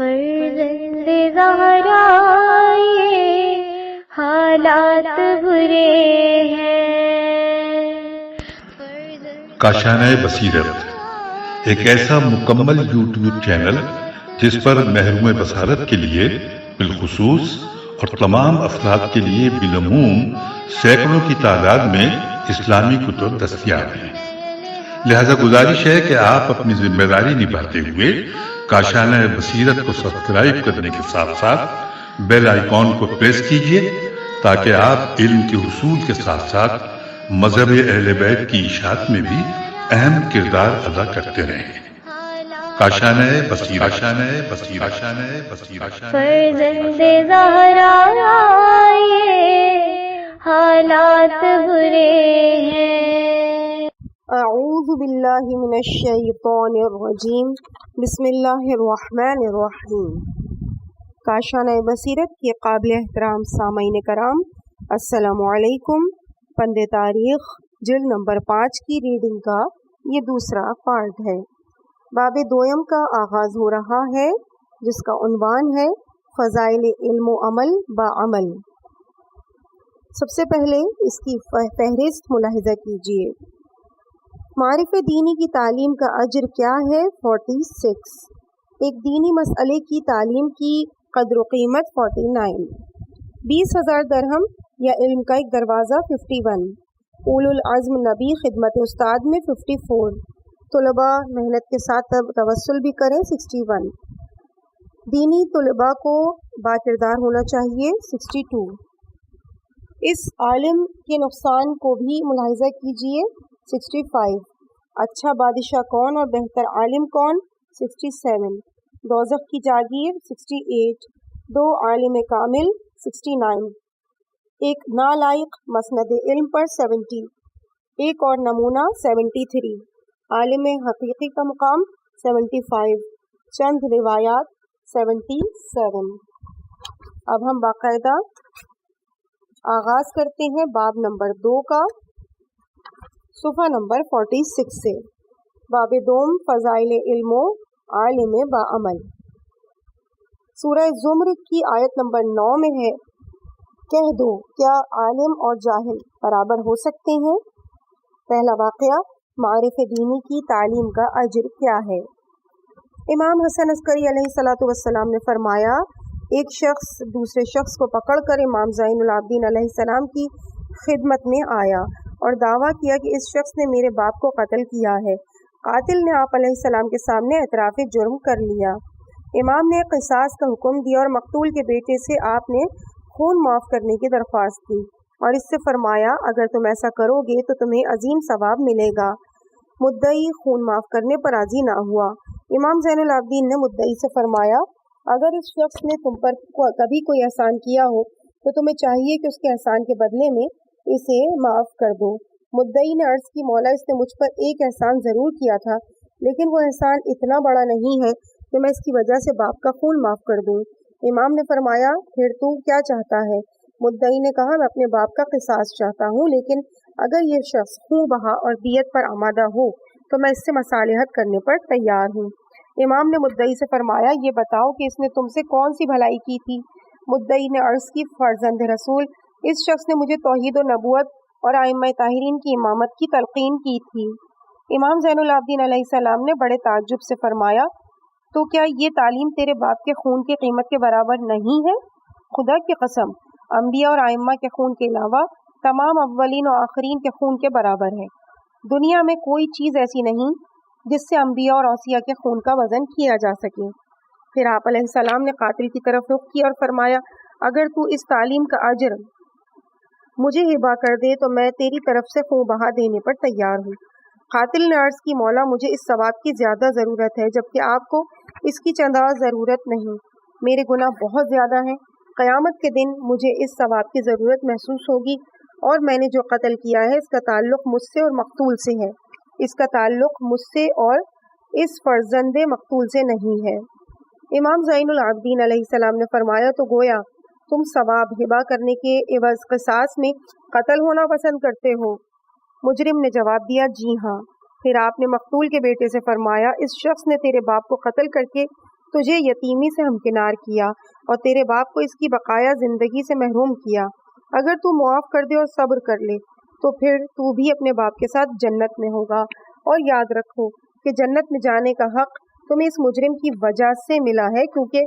فرزند زہرا یہ حالات برے ہیں۔ کاشانۂ بصیرت ایک ایسا مکمل یوٹیوب چینل جس پر محروم بصارت کے لیے بالخصوص اور تمام افراد کے لیے بالعموم سینکڑوں کی تعداد میں اسلامی کتب دستیاب ہیں۔ لہذا گزارش ہے کہ آپ اپنی ذمہ داری نبھاتے ہوئے کاشانۂ بصیرت کو سبسکرائب کرنے کے ساتھ ساتھ بیل آئیکن کو پریس کیجیے تاکہ آپ علم کے حصول کے ساتھ ساتھ مذہب اہل بیت کی اشاعت میں بھی اہم کردار ادا کرتے رہیں۔ کاشانۂ بصیرت، کاشانۂ بصیرت، کاشانۂ بصیرت۔ فرزند زہرا یہ حالات برے ہیں۔ اعوذ باللہ من الشیطان الرجیم، بسم اللہ الرحمن الرحیم۔ کاشانۂ بصیرت کے قابل احترام سامعین کرام، السلام علیکم۔ پند تاریخ جلد نمبر 5 کی ریڈنگ کا یہ دوسرا پارٹ ہے۔ باب دوم کا آغاز ہو رہا ہے جس کا عنوان ہے فضائل علم و عمل بعمل۔ سب سے پہلے اس کی فہرست ملاحظہ کیجیے۔ معرف دینی کی تعلیم کا اجر کیا ہے؟ 46۔ ایک دینی مسئلے کی تعلیم کی قدر و قیمت 49۔ 20,000 درہم یا علم کا ایک دروازہ 51۔ اولو العزم نبی خدمت استاد میں 54۔ طلباء محنت کے ساتھ توسل بھی کریں 61۔ دینی طلباء کو باکردار ہونا چاہیے 62۔ اس عالم کے نقصان کو بھی ملاحظہ کیجیے 65۔ اچھا بادشاہ کون اور بہتر عالم کون؟ 67۔ دوزخ کی جاگیر 68۔ 2 عالم کامل 69۔ ایک نالائق مسند علم پر 70۔ ایک اور نمونہ 73۔ عالم حقیقی کا مقام 75۔ چند روایات 77۔ اب ہم باقاعدہ آغاز کرتے ہیں باب نمبر 2 کا، صفحہ نمبر 46 سے۔ باب دوم فضائل علم و عالم بعمل۔ سورہ زمر کی آیت نمبر 9 میں ہے، کہہ دو کیا عالم اور جاہل برابر ہو سکتے ہیں؟ پہلا واقعہ، معرف دینی کی تعلیم کا اجر کیا ہے؟ امام حسن عسکری علیہ السلام نے فرمایا، ایک شخص دوسرے شخص کو پکڑ کر امام زین العابدین علیہ السلام کی خدمت میں آیا اور دعویٰ کیا کہ اس شخص نے میرے باپ کو قتل کیا ہے۔ قاتل نے آپ علیہ السلام کے سامنے اعتراف جرم کر لیا۔ امام نے قصاص کا حکم دیا اور مقتول کے بیٹے سے آپ نے خون معاف کرنے کی درخواست کی اور اس سے فرمایا، اگر تم ایسا کرو گے تو تمہیں عظیم ثواب ملے گا۔ مدعی خون معاف کرنے پر راضی نہ ہوا۔ امام زین العابدین نے مدعی سے فرمایا، اگر اس شخص نے تم پر کبھی کوئی احسان کیا ہو تو تمہیں چاہیے کہ اس کے احسان کے بدلے میں اسے معاف کر دو۔ مدعی نے عرض کی، مولا اس نے مجھ پر ایک احسان ضرور کیا تھا لیکن وہ احسان اتنا بڑا نہیں ہے کہ میں اس کی وجہ سے باپ کا خون معاف کر دوں۔ امام نے فرمایا، پھر تو کیا چاہتا ہے؟ مدعی نے کہا، میں اپنے باپ کا قصاص چاہتا ہوں، لیکن اگر یہ شخص خون بہا اور دیت پر آمادہ ہو تو میں اس سے مصالحت کرنے پر تیار ہوں۔ امام نے مدعی سے فرمایا، یہ بتاؤ کہ اس نے تم سے کون سی بھلائی کی تھی؟ مدعی نے عرض کی، فرزند رسول، اس شخص نے مجھے توحید و نبوت اور ائمہ طاہرین کی امامت کی تلقین کی تھی۔ امام زین العابدین علیہ السلام نے بڑے تعجب سے فرمایا، تو کیا یہ تعلیم تیرے باپ کے خون کی قیمت کے برابر نہیں ہے؟ خدا کی قسم، انبیاء اور ائمہ کے خون کے علاوہ تمام اولین و آخرین کے خون کے برابر ہے۔ دنیا میں کوئی چیز ایسی نہیں جس سے انبیاء اور اوصیاء کے خون کا وزن کیا جا سکے۔ پھر آپ علیہ السلام نے قاتل کی طرف رخ کیا اور فرمایا، اگر تو اس تعلیم کا اجر مجھے ہبہ کر دے تو میں تیری طرف سے خون بہا دینے پر تیار ہوں۔ قاتل نے عرض کی، مولا مجھے اس ثواب کی زیادہ ضرورت ہے جبکہ آپ کو اس کی چندہ ضرورت نہیں۔ میرے گناہ بہت زیادہ ہیں، قیامت کے دن مجھے اس ثواب کی ضرورت محسوس ہوگی، اور میں نے جو قتل کیا ہے اس کا تعلق مجھ سے اور مقتول سے ہے، اس کا تعلق مجھ سے اور اس فرزند مقتول سے نہیں ہے۔ امام زین العابدین علیہ السلام نے فرمایا، تو گویا تم ثواب ہبہ کرنے کے عوض قصاص میں قتل ہونا پسند کرتے ہو؟ مجرم نے جواب دیا، جی ہاں۔ پھر آپ نے مقتول کے بیٹے سے فرمایا، اس شخص نے تیرے باپ کو قتل کر کے تجھے یتیمی سے ہمکنار کیا اور تیرے باپ کو اس کی بقایا زندگی سے محروم کیا۔ اگر تو معاف کر دے اور صبر کر لے تو پھر تو بھی اپنے باپ کے ساتھ جنت میں ہوگا۔ اور یاد رکھو کہ جنت میں جانے کا حق تمہیں اس مجرم کی وجہ سے ملا ہے، کیونکہ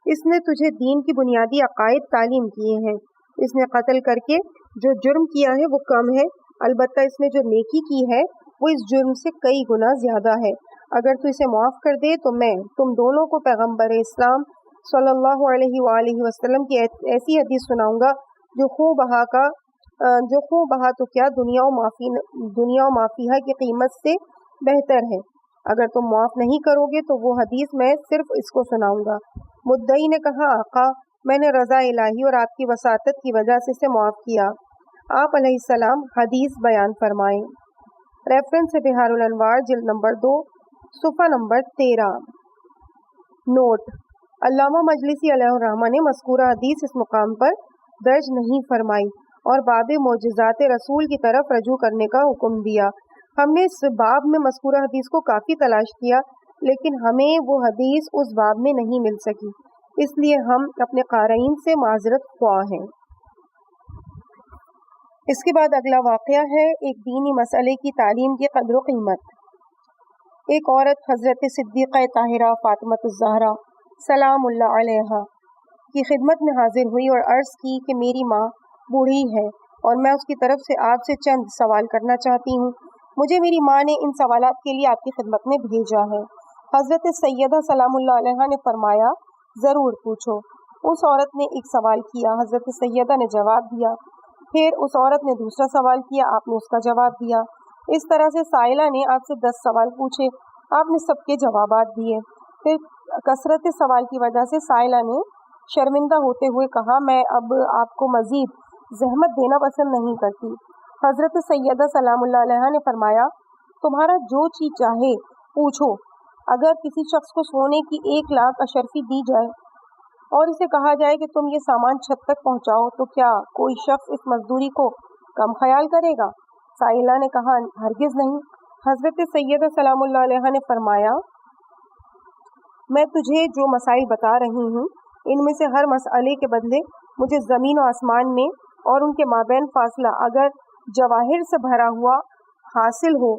اس نے تجھے دین کی بنیادی عقائد تعلیم کیے ہیں۔ اس نے قتل کر کے جو جرم کیا ہے وہ کم ہے، البتہ اس نے جو نیکی کی ہے وہ اس جرم سے کئی گنا زیادہ ہے۔ اگر تو اسے معاف کر دے تو میں تم دونوں کو پیغمبر اسلام صلی اللہ علیہ وآلہ وسلم کی ایسی حدیث سناؤں گا جو خوں بہا تو کیا دنیا و مافیہا کی قیمت سے بہتر ہے۔ اگر تم معاف نہیں کرو گے تو وہ حدیث میں صرف اس کو سناؤں گا۔ مدعی نے کہا آقا میں نے رضا الہی اور آپ کی وساطت کی وجہ سے اسے معاف کیا۔ آپ علیہ السلام حدیث بیان فرمائیں۔ ریفرنس ہے بہار الانوار جلد نمبر 2 صفحہ نمبر 13۔ نوٹ: علامہ مجلسی علیہ الرحمہ نے مذکورہ حدیث اس مقام پر درج نہیں فرمائی اور باب معجزات رسول کی طرف رجوع کرنے کا حکم دیا۔ ہم نے اس باب میں مذکورہ حدیث کو کافی تلاش کیا لیکن ہمیں وہ حدیث اس باب میں نہیں مل سکی، اس لیے ہم اپنے قارئین سے معذرت خواہ ہیں۔ اس کے بعد اگلا واقعہ ہے ایک دینی مسئلے کی تعلیم کی قدر و قیمت۔ ایک عورت حضرت صدیقہ طاہرہ فاطمہ الزہرا سلام اللہ علیہا کی خدمت میں حاضر ہوئی اور عرض کی کہ میری ماں بوڑھی ہے اور میں اس کی طرف سے آپ سے چند سوال کرنا چاہتی ہوں۔ مجھے میری ماں نے ان سوالات کے لیے آپ کی خدمت میں بھیجا ہے۔ حضرت سیدہ سلام اللہ علیہا نے فرمایا ضرور پوچھو۔ اس عورت نے ایک سوال کیا، حضرت سیدہ نے جواب دیا، پھر اس عورت نے دوسرا سوال کیا، آپ نے اس کا جواب دیا۔ اس طرح سے سائلہ نے آپ سے 10 سوال پوچھے، آپ نے سب کے جوابات دیے۔ پھر کثرت سوال کی وجہ سے سائلہ نے شرمندہ ہوتے ہوئے کہا میں اب آپ کو مزید زحمت دینا پسند نہیں کرتی۔ حضرت سیدہ سلام اللہ علیہا نے فرمایا تمہارا جو چیز چاہے پوچھو۔ اگر کسی شخص کو سونے کی 1 لاکھ اشرفی دی جائے اور اسے کہا جائے کہ تم یہ سامان چھت تک پہنچاؤ تو کیا کوئی شخص اس مزدوری کو کم خیال کرے گا؟ سائلہ نے کہا ہرگز نہیں۔ حضرت سیدہ سلام اللہ علیہا نے فرمایا میں تجھے جو مسائل بتا رہی ہوں ان میں سے ہر مسئلے کے بدلے مجھے زمین و آسمان میں اور ان کے مابین فاصلہ اگر جواہر سے بھرا ہوا حاصل ہو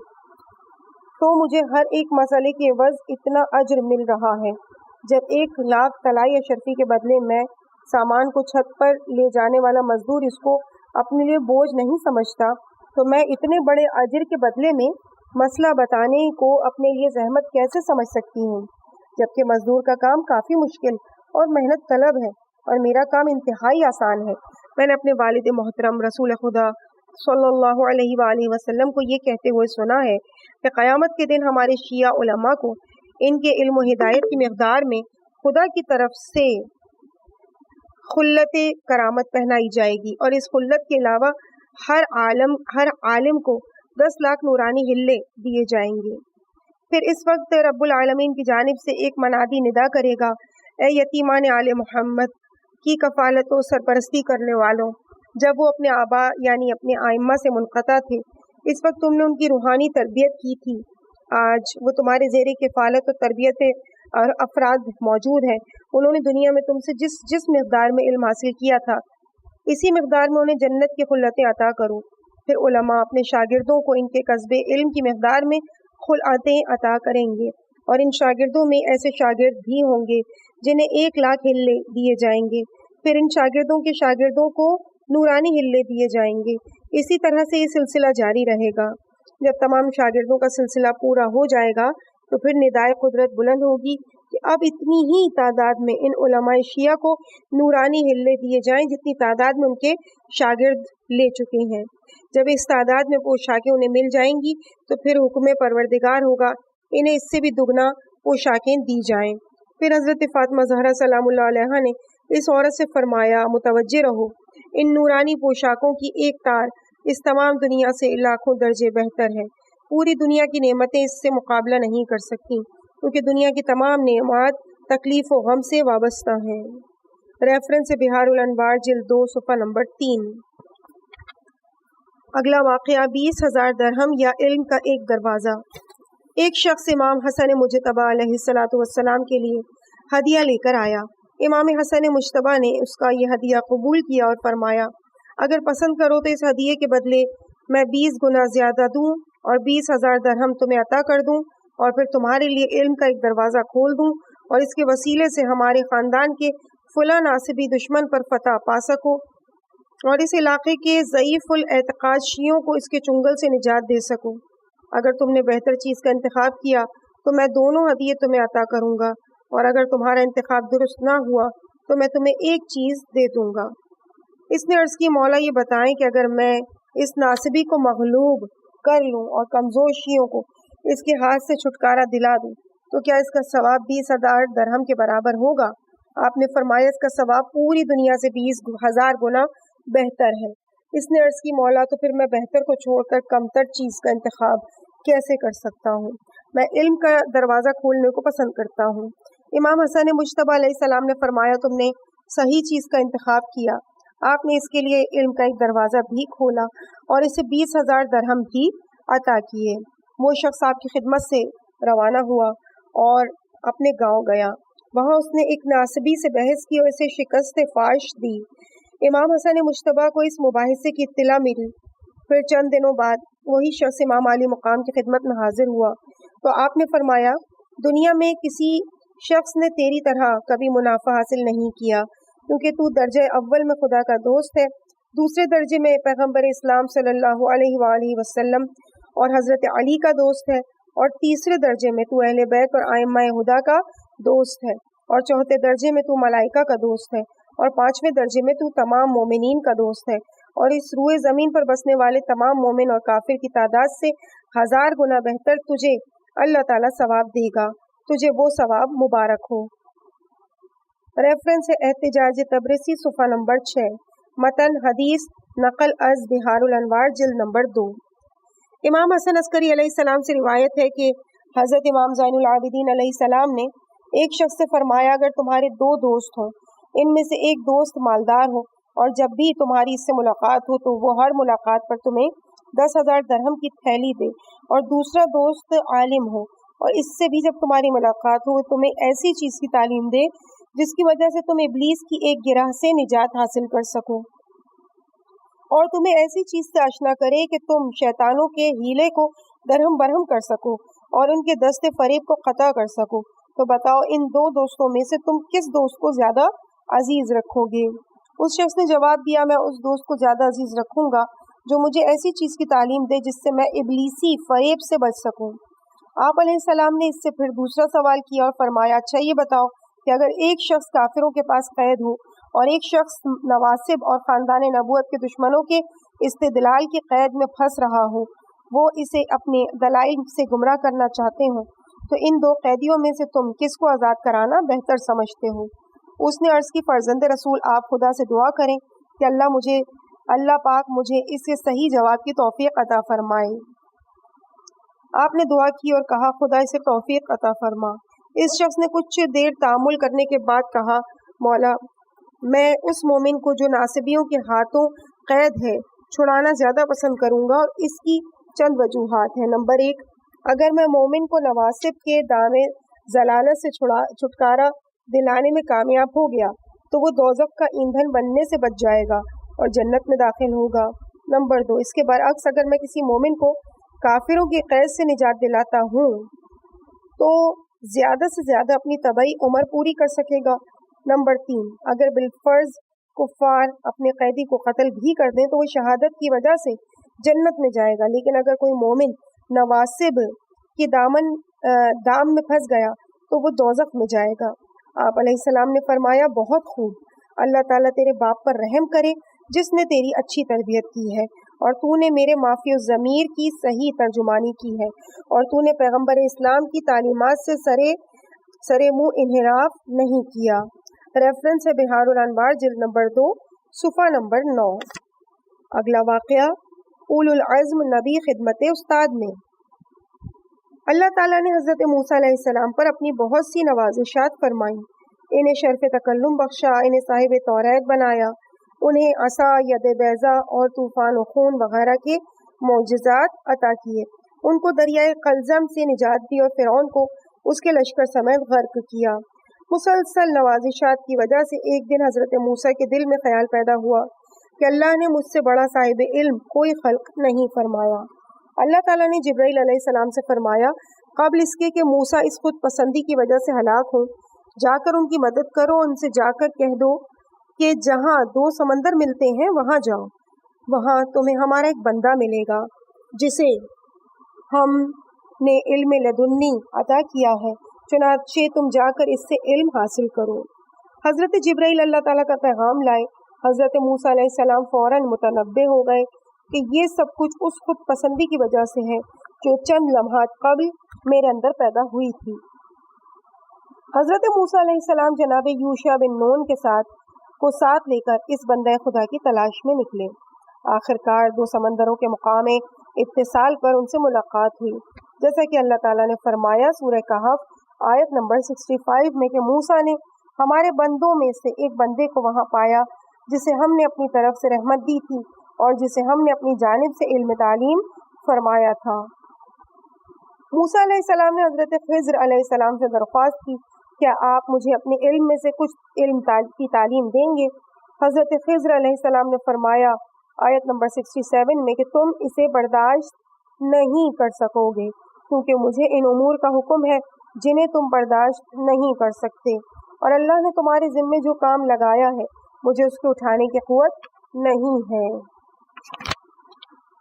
تو مجھے ہر ایک مسئلے کے عوض اتنا اجر مل رہا ہے۔ جب 1 لاکھ طلائی اشرفی کے بدلے میں سامان کو چھت پر لے جانے والا مزدور اس کو اپنے لیے بوجھ نہیں سمجھتا تو میں اتنے بڑے اجر کے بدلے میں مسئلہ بتانے کو اپنے لیے زحمت کیسے سمجھ سکتی ہوں؟ جبکہ مزدور کا کام کافی مشکل اور محنت طلب ہے اور میرا کام انتہائی آسان ہے۔ میں نے اپنے والد محترم رسول خدا صلی اللہ علیہ وآلہ وسلم کو یہ کہتے ہوئے سنا ہے کہ قیامت کے دن ہمارے شیعہ علماء کو ان کے علم و ہدایت کی مقدار میں خدا کی طرف سے خلت کرامت پہنائی جائے گی اور اس خلت کے علاوہ ہر عالم کو 10 لاکھ نورانی ہلے دیے جائیں گے۔ پھر اس وقت رب العالمین کی جانب سے ایک منادی ندا کرے گا اے یتیمان آل محمد کی کفالت و سرپرستی کرنے والوں۔ جب وہ اپنے آبا یعنی اپنے آئمہ سے منقطع تھے اس وقت تم نے ان کی روحانی تربیت کی تھی، آج وہ تمہارے زیر کفالت و تربیت اور افراد موجود ہیں۔ انہوں نے دنیا میں تم سے جس مقدار میں علم حاصل کیا تھا اسی مقدار میں انہیں جنت کی خلتیں عطا کرو۔ پھر علماء اپنے شاگردوں کو ان کے قصب علم کی مقدار میں خلعتیں عطا کریں گے اور ان شاگردوں میں ایسے شاگرد بھی ہوں گے جنہیں 1 لاکھ ہلے دیے جائیں گے۔ پھر ان شاگردوں کے شاگردوں کو نورانی ہلے دیے جائیں گے۔ اسی طرح سے یہ سلسلہ جاری رہے گا۔ جب تمام شاگردوں کا سلسلہ پورا ہو جائے گا تو پھر ندائے قدرت بلند ہوگی کہ اب اتنی ہی تعداد میں ان علماء شیعہ کو نورانی ہلے دیے جائیں جتنی تعداد میں ان کے شاگرد لے چکے ہیں۔ جب اس تعداد میں پوشاکیں انہیں مل جائیں گی تو پھر حکم پروردگار ہوگا انہیں اس سے بھی دگنا پوشاکیں دی جائیں۔ پھر حضرت فاطمہ زہرا سلام اللہ علیہا نے اس عورت سے فرمایا متوجہ رہو، ان نورانی پوشاکوں کی ایک تار اس تمام دنیا سے لاکھوں درجے بہتر ہے۔ پوری دنیا کی نعمتیں اس سے مقابلہ نہیں کر سکتی کیونکہ دنیا کی تمام نعمات تکلیف و غم سے وابستہ ہیں۔ ریفرنس بہار الانوار جلد 2 صفحہ نمبر 3۔ اگلا واقعہ 20,000 درہم یا علم کا ایک دروازہ۔ ایک شخص امام حسن مجتبی علیہ الصلوۃ والسلام کے لیے ہدیہ لے کر آیا۔ امام حسن مجتبیٰ نے اس کا یہ ہدیہ قبول کیا اور فرمایا اگر پسند کرو تو اس ہدیے کے بدلے میں 20 گنا زیادہ دوں اور 20,000 درہم تمہیں عطا کر دوں، اور پھر تمہارے لیے علم کا ایک دروازہ کھول دوں اور اس کے وسیلے سے ہمارے خاندان کے فلاں ناصبی دشمن پر فتح پا سکو اور اس علاقے کے ضعیف الاعتقاد شیعوں کو اس کے چنگل سے نجات دے سکو۔ اگر تم نے بہتر چیز کا انتخاب کیا تو میں دونوں ہدیے تمہیں عطا کروں گا، اور اگر تمہارا انتخاب درست نہ ہوا تو میں تمہیں ایک چیز دے دوں گا۔ اس نے عرض کی مولا یہ بتائیں کہ اگر میں اس ناصبی کو مغلوب کر لوں اور کمزور شیعوں کو اس کے ہاتھ سے چھٹکارا دلا دوں تو کیا اس کا ثواب 20,000 درہم کے برابر ہوگا؟ آپ نے فرمایا اس کا ثواب پوری دنیا سے 20,000 گنا بہتر ہے۔ اس نے عرض کی مولا تو پھر میں بہتر کو چھوڑ کر کمتر چیز کا انتخاب کیسے کر سکتا ہوں؟ میں علم کا دروازہ کھولنے کو پسند کرتا ہوں۔ امام حسن مجتبیٰ علیہ السلام نے فرمایا تم نے صحیح چیز کا انتخاب کیا۔ آپ نے اس کے لیے علم کا ایک دروازہ بھی کھولا اور اسے 20,000 درہم بھی عطا کیے۔ وہ شخص آپ کی خدمت سے روانہ ہوا اور اپنے گاؤں گیا۔ وہاں اس نے ایک ناصبی سے بحث کی اور اسے شکست فاش دی۔ امام حسن مجتبیٰ کو اس مباحثے کی اطلاع ملی۔ پھر چند دنوں بعد وہی شخص امام عالی مقام کی خدمت میں حاضر ہوا تو آپ نے فرمایا دنیا میں کسی شخص نے تیری طرح کبھی منافع حاصل نہیں کیا، کیونکہ تو درجہ اول میں خدا کا دوست ہے، دوسرے درجے میں پیغمبر اسلام صلی اللہ علیہ وآلہ وسلم اور حضرت علی کا دوست ہے، اور تیسرے درجے میں تو اہل بیت اور ائمہ ہدیٰ کا دوست ہے، اور چوتھے درجے میں تو ملائکہ کا دوست ہے، اور پانچویں درجے میں تو تمام مومنین کا دوست ہے، اور اس روئے زمین پر بسنے والے تمام مومن اور کافر کی تعداد سے 1000 گنا بہتر تجھے اللہ تعالیٰ ثواب دے گا، تجھے وہ ثواب مبارک ہو۔ ریفرنس ہے احتجاج تبرسی صفحہ نمبر 6، متن حدیث نقل از بہار الانوار جلد نمبر 2۔ امام حسن عسکری علیہ السلام سے روایت ہے کہ حضرت امام زین العابدین علیہ السلام نے ایک شخص سے فرمایا اگر تمہارے 2 دوست ہوں، ان میں سے ایک دوست مالدار ہو اور جب بھی تمہاری اس سے ملاقات ہو تو وہ ہر ملاقات پر تمہیں 10,000 درہم کی تھیلی دے، اور دوسرا دوست عالم ہو اور اس سے بھی جب تمہاری ملاقات ہو وہ تمہیں ایسی چیز کی تعلیم دے جس کی وجہ سے تم ابلیس کی ایک گرہ سے نجات حاصل کر سکو، اور تمہیں ایسی چیز سے آشنا کرے کہ تم شیطانوں کے ہیلے کو درہم برہم کر سکو اور ان کے دست فریب کو قطع کر سکو، تو بتاؤ ان 2 دوستوں میں سے تم کس دوست کو زیادہ عزیز رکھو گے؟ اس شخص نے جواب دیا میں اس دوست کو زیادہ عزیز رکھوں گا جو مجھے ایسی چیز کی تعلیم دے جس سے میں ابلیسی فریب سے بچ سکوں۔ آپ علیہ السلام نے اس سے پھر دوسرا سوال کیا اور فرمایا اچھا یہ بتاؤ کہ اگر ایک شخص کافروں کے پاس قید ہو اور ایک شخص نواسب اور خاندان نبوت کے دشمنوں کے استدلال کی قید میں پھنس رہا ہو، وہ اسے اپنے دلائل سے گمراہ کرنا چاہتے ہوں، تو ان 2 قیدیوں میں سے تم کس کو آزاد کرانا بہتر سمجھتے ہو؟ اس نے عرض کی فرزند رسول آپ خدا سے دعا کریں کہ اللہ پاک مجھے اس کے صحیح جواب کی توفیق عطا فرمائے۔ آپ نے دعا کی اور کہا خدا اسے توفیق عطا فرما۔ اس شخص نے کچھ دیر تأمل کرنے کے بعد کہا مولا میں اس مومن کو جو ناصبیوں کے ہاتھوں قید ہے چھڑانا زیادہ پسند کروں گا، اور اس کی چند وجوہات ہیں۔ نمبر 1، اگر میں مومن کو نواسب کے دام ضلالت سے چھٹکارا دلانے میں کامیاب ہو گیا تو وہ دوزخ کا ایندھن بننے سے بچ جائے گا اور جنت میں داخل ہوگا۔ نمبر 2، اس کے برعکس اگر میں کسی مومن کو کافروں کی قید سے نجات دلاتا ہوں تو زیادہ سے زیادہ اپنی طبعی عمر پوری کر سکے گا۔ نمبر 3، اگر بالفرض کفار اپنے قیدی کو قتل بھی کر دیں تو وہ شہادت کی وجہ سے جنت میں جائے گا، لیکن اگر کوئی مومن نواسب کے دام میں پھنس گیا تو وہ دوزخ میں جائے گا۔ آپ علیہ السلام نے فرمایا بہت خوب، اللہ تعالیٰ تیرے باپ پر رحم کرے جس نے تیری اچھی تربیت کی ہے، اور تو نے میرے معافی الضمیر کی صحیح ترجمانی کی ہے، اور تو نے پیغمبر اسلام کی تعلیمات سے سرے منہ انحراف نہیں کیا۔ ریفرنس ہے بہار الانوار جلد نمبر 2 صفحہ نمبر 9۔ اگلا واقعہ اولو العزم نبی خدمت استاد میں۔ اللہ تعالیٰ نے حضرت موسیٰ علیہ السلام پر اپنی بہت سی نوازشات فرمائیں، انہیں شرف تکلم بخشا، انہیں صاحب توریت بنایا، انہیں عصا، ید بیضا اور طوفان و خون وغیرہ کے معجزات عطا کیے، ان کو دریائے قلزم سے نجات دی اور فرعون کو اس کے لشکر سمیت غرق کیا۔ مسلسل نوازشات کی وجہ سے ایک دن حضرت موسیٰ کے دل میں خیال پیدا ہوا کہ اللہ نے مجھ سے بڑا صاحب علم کوئی خلق نہیں فرمایا۔ اللہ تعالیٰ نے جبرائیل علیہ السلام سے فرمایا قبل اس کے کہ موسیٰ اس خود پسندی کی وجہ سے ہلاک ہوں، جا کر ان کی مدد کرو، ان سے جا کر کہہ دو کہ جہاں دو سمندر ملتے ہیں وہاں جاؤ، وہاں تمہیں ہمارا ایک بندہ ملے گا جسے ہم نے علم لدنی عطا کیا ہے، چنانچہ تم جا کر اس سے علم حاصل کرو۔ حضرت جبرائیل اللہ تعالیٰ کا پیغام لائے۔ حضرت موسیٰ علیہ السلام فوراً متنبہ ہو گئے کہ یہ سب کچھ اس خود پسندی کی وجہ سے ہے جو چند لمحات قبل میرے اندر پیدا ہوئی تھی۔ حضرت موسیٰ علیہ السلام جناب یوشع بن نون کے ساتھ لے کر اس بندہ خدا کی تلاش میں نکلے۔ آخر کار دو سمندروں کے مقام اتصال پر ان سے ملاقات ہوئی، جیسا کہ اللہ تعالیٰ نے فرمایا سورہ کہف آیت نمبر 65 میں کہ موسیٰ نے ہمارے بندوں میں سے ایک بندے کو وہاں پایا جسے ہم نے اپنی طرف سے رحمت دی تھی اور جسے ہم نے اپنی جانب سے علم تعلیم فرمایا تھا۔ موسیٰ علیہ السلام نے حضرت خضر علیہ السلام سے درخواست کی کیا آپ مجھے اپنے علم میں سے کچھ علم کی تعلیم دیں گے؟ حضرت خضر علیہ السلام نے فرمایا آیت نمبر 67 میں کہ تم اسے برداشت نہیں کر سکو گے کیونکہ مجھے ان امور کا حکم ہے جنہیں تم برداشت نہیں کر سکتے، اور اللہ نے تمہارے ذمے جو کام لگایا ہے مجھے اس کو اٹھانے کی قوت نہیں ہے۔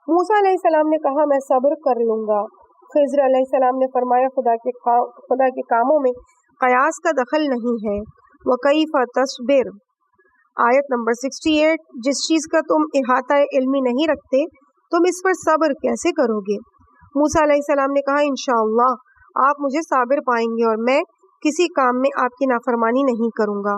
موسیٰ علیہ السلام نے کہا میں صبر کر لوں گا۔ خضر علیہ السلام نے فرمایا خدا کے کاموں میں قیاس کا دخل نہیں ہے۔ وَكَيْفَ تَصْبِرُ آیت نمبر 68 جس چیز کا تم احاطہ علمی نہیں رکھتے تم اس پر صبر کیسے کرو گے؟ موسیٰ علیہ السلام نے کہا انشاءاللہ آپ مجھے صابر پائیں گے اور میں کسی کام میں آپ کی نافرمانی نہیں کروں گا۔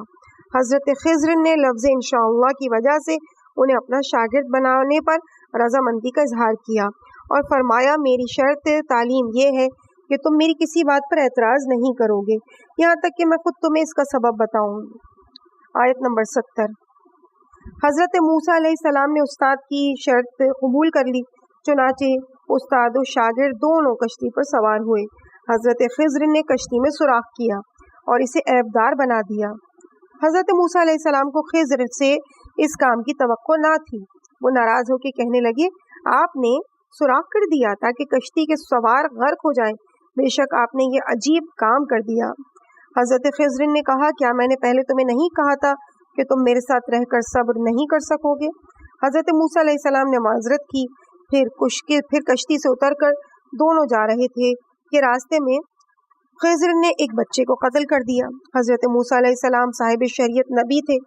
حضرت خضر نے لفظ انشاءاللہ کی وجہ سے انہیں اپنا شاگرد بنانے پر رضامندی کا اظہار کیا اور فرمایا میری شرط تعلیم یہ ہے کہ تم میری کسی بات پر اعتراض نہیں کرو گے یہاں تک کہ میں خود تمہیں اس کا سبب بتاؤں۔ آیت نمبر 70 حضرت موسیٰ علیہ السلام نے استاد کی شرط قبول کر لی، چنانچہ استاد و شاگرد دونوں کشتی پر سوار ہوئے۔ حضرت خضر نے کشتی میں سوراخ کیا اور اسے عیبدار بنا دیا۔ حضرت موسیٰ علیہ السلام کو خضر سے اس کام کی توقع نہ تھی۔ وہ ناراض ہو کے کہنے لگے آپ نے سوراخ کر دیا تاکہ کشتی کے سوار غرق ہو جائیں، بے شک آپ نے یہ عجیب کام کر دیا۔ حضرت خضر نے کہا کیا میں نے پہلے تمہیں نہیں کہا تھا کہ تم میرے ساتھ رہ کر صبر نہیں کر سکو گے؟ حضرت موسیٰ علیہ السلام نے معذرت کی۔ پھر کشتی سے اتر کر دونوں جا رہے تھے کہ راستے میں خضر نے ایک بچے کو قتل کر دیا۔ حضرت موسیٰ علیہ السلام صاحب شریعت نبی تھے،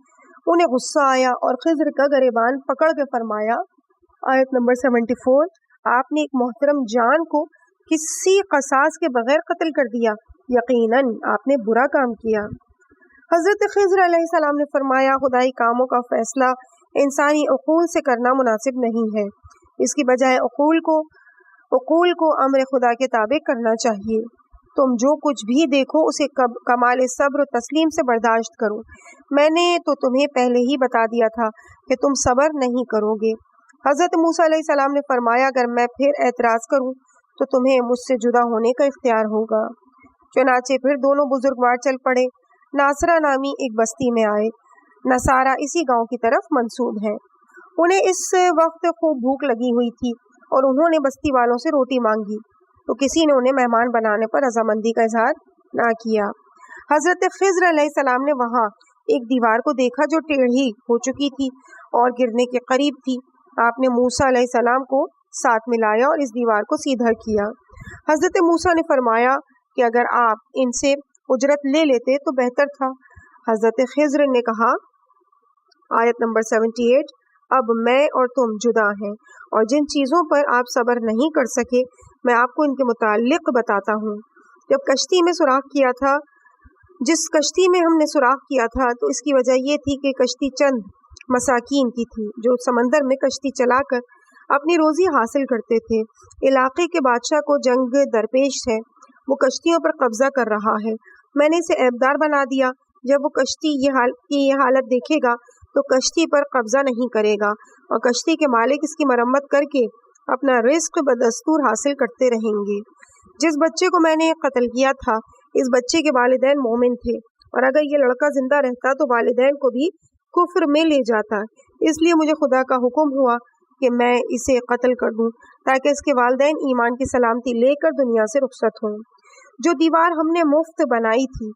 انہیں غصہ آیا اور خضر کا گریبان پکڑ کے فرمایا آیت نمبر 74 آپ نے ایک محترم جان کو کسی قصاص کے بغیر قتل کر دیا، یقیناً آپ نے برا کام کیا۔ حضرت خضر علیہ السلام نے فرمایا خدائی کاموں کا فیصلہ انسانی عقول سے کرنا مناسب نہیں ہے، اس کی بجائے عقول کو امر خدا کے تابع کرنا چاہیے۔ تم جو کچھ بھی دیکھو اسے کمال صبر و تسلیم سے برداشت کرو، میں نے تو تمہیں پہلے ہی بتا دیا تھا کہ تم صبر نہیں کرو گے۔ حضرت موسیٰ علیہ السلام نے فرمایا اگر میں پھر اعتراض کروں تو تمہیں مجھ سے جدا ہونے کا اختیار ہوگا۔ چنانچہ پھر دونوں بزرگوار چل پڑے، ناصرہ نامی ایک بستی میں آئے۔ نصارہ اسی گاؤں کی طرف منسوب ہیں۔ انہیں اس وقت خوب بھوک لگی ہوئی تھی اور انہوں نے بستی والوں سے روٹی مانگی تو کسی نے انہیں مہمان بنانے پر رضامندی کا اظہار نہ کیا۔ حضرت خضر علیہ السلام نے وہاں ایک دیوار کو دیکھا جو ٹیڑھی ہو چکی تھی اور گرنے کے قریب تھی۔ آپ نے موسیٰ علیہ السلام کو ساتھ ملایا اور اس دیوار کو سیدھا کیا۔ حضرت موسیٰ نے فرمایا کہ اگر آپ ان سے اجرت لے لیتے تو بہتر تھا۔ حضرت خضر نے کہا آیت نمبر 78 اب میں اور تم جدا ہیں اور جن چیزوں پر آپ صبر نہیں کر سکے میں آپ کو ان کے متعلق بتاتا ہوں۔ جب کشتی میں سوراخ کیا تھا، جس کشتی میں ہم نے سوراخ کیا تھا تو اس کی وجہ یہ تھی کہ کشتی چند مساکین کی تھی جو سمندر میں کشتی چلا کر اپنی روزی حاصل کرتے تھے۔ علاقے کے بادشاہ کو جنگ درپیش ہے، وہ کشتیوں پر قبضہ کر رہا ہے۔ میں نے اسے عیبدار بنا دیا، جب وہ کشتی یہ حالت دیکھے گا تو کشتی پر قبضہ نہیں کرے گا اور کشتی کے مالک اس کی مرمت کر کے اپنا رزق بدستور حاصل کرتے رہیں گے۔ جس بچے کو میں نے قتل کیا تھا اس بچے کے والدین مومن تھے، اور اگر یہ لڑکا زندہ رہتا تو والدین کو بھی کفر میں لے جاتا، اس لیے مجھے خدا کا حکم ہوا کہ میں اسے قتل کر دوں تاکہ اس کے والدین ایمان کی سلامتی لے کر دنیا سے رخصت ہوں۔ جو دیوار ہم نے مفت بنائی تھی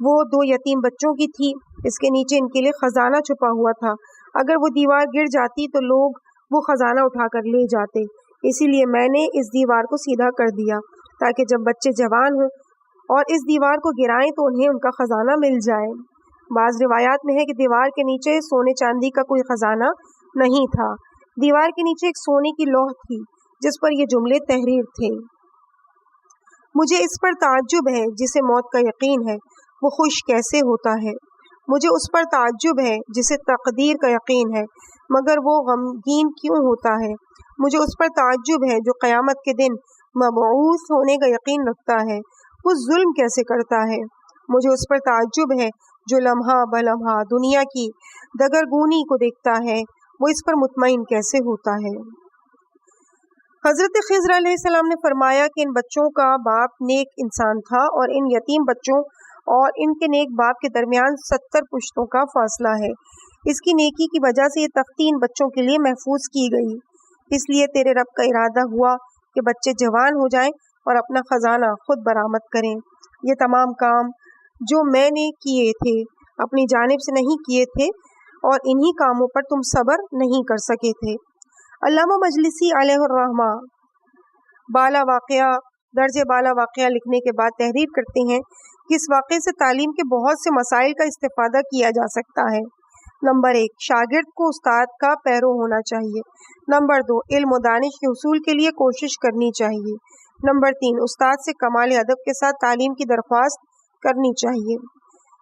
وہ 2 یتیم بچوں کی تھی، اس کے نیچے ان کے لیے خزانہ چھپا ہوا تھا، اگر وہ دیوار گر جاتی تو لوگ وہ خزانہ اٹھا کر لے جاتے، اسی لیے میں نے اس دیوار کو سیدھا کر دیا تاکہ جب بچے جوان ہوں اور اس دیوار کو گرائیں تو انہیں ان کا خزانہ مل جائے۔ بعض روایات میں ہے کہ دیوار کے نیچے سونے چاندی کا کوئی خزانہ نہیں تھا، دیوار کے نیچے ایک سونے کی لوح تھی جس پر یہ جملے تحریر تھے۔ مجھے اس پر تعجب ہے جسے موت کا یقین ہے وہ خوش کیسے ہوتا ہے، مجھے اس پر تعجب ہے جسے تقدیر کا یقین ہے مگر وہ غمگین کیوں ہوتا ہے، مجھے اس پر تعجب ہے جو قیامت کے دن مبعوث ہونے کا یقین رکھتا ہے وہ ظلم کیسے کرتا ہے، مجھے اس پر تعجب ہے جو لمحہ بلمحہ دنیا کی دگرگونی کو دیکھتا ہے وہ اس پر مطمئن کیسے ہوتا ہے۔ حضرت خضر علیہ السلام نے فرمایا کہ ان بچوں کا باپ نیک انسان تھا اور ان یتیم بچوں اور ان کے نیک باپ کے درمیان 70 پشتوں کا فاصلہ ہے، اس کی نیکی کی وجہ سے یہ تختی ان بچوں کے لیے محفوظ کی گئی، اس لیے تیرے رب کا ارادہ ہوا کہ بچے جوان ہو جائیں اور اپنا خزانہ خود برآمد کریں۔ یہ تمام کام جو میں نے کیے تھے اپنی جانب سے نہیں کیے تھے اور انہی کاموں پر تم صبر نہیں کر سکے تھے۔ علامہ مجلسی علیہ الرحمہ درج بالا واقعہ لکھنے کے بعد تحریر کرتے ہیں کہ اس واقعے سے تعلیم کے بہت سے مسائل کا استفادہ کیا جا سکتا ہے۔ نمبر 1، شاگرد کو استاد کا پیرو ہونا چاہیے۔ نمبر 2، علم و دانش کے حصول کے لیے کوشش کرنی چاہیے۔ نمبر 3، استاد سے کمال ادب کے ساتھ تعلیم کی درخواست کرنی چاہیے۔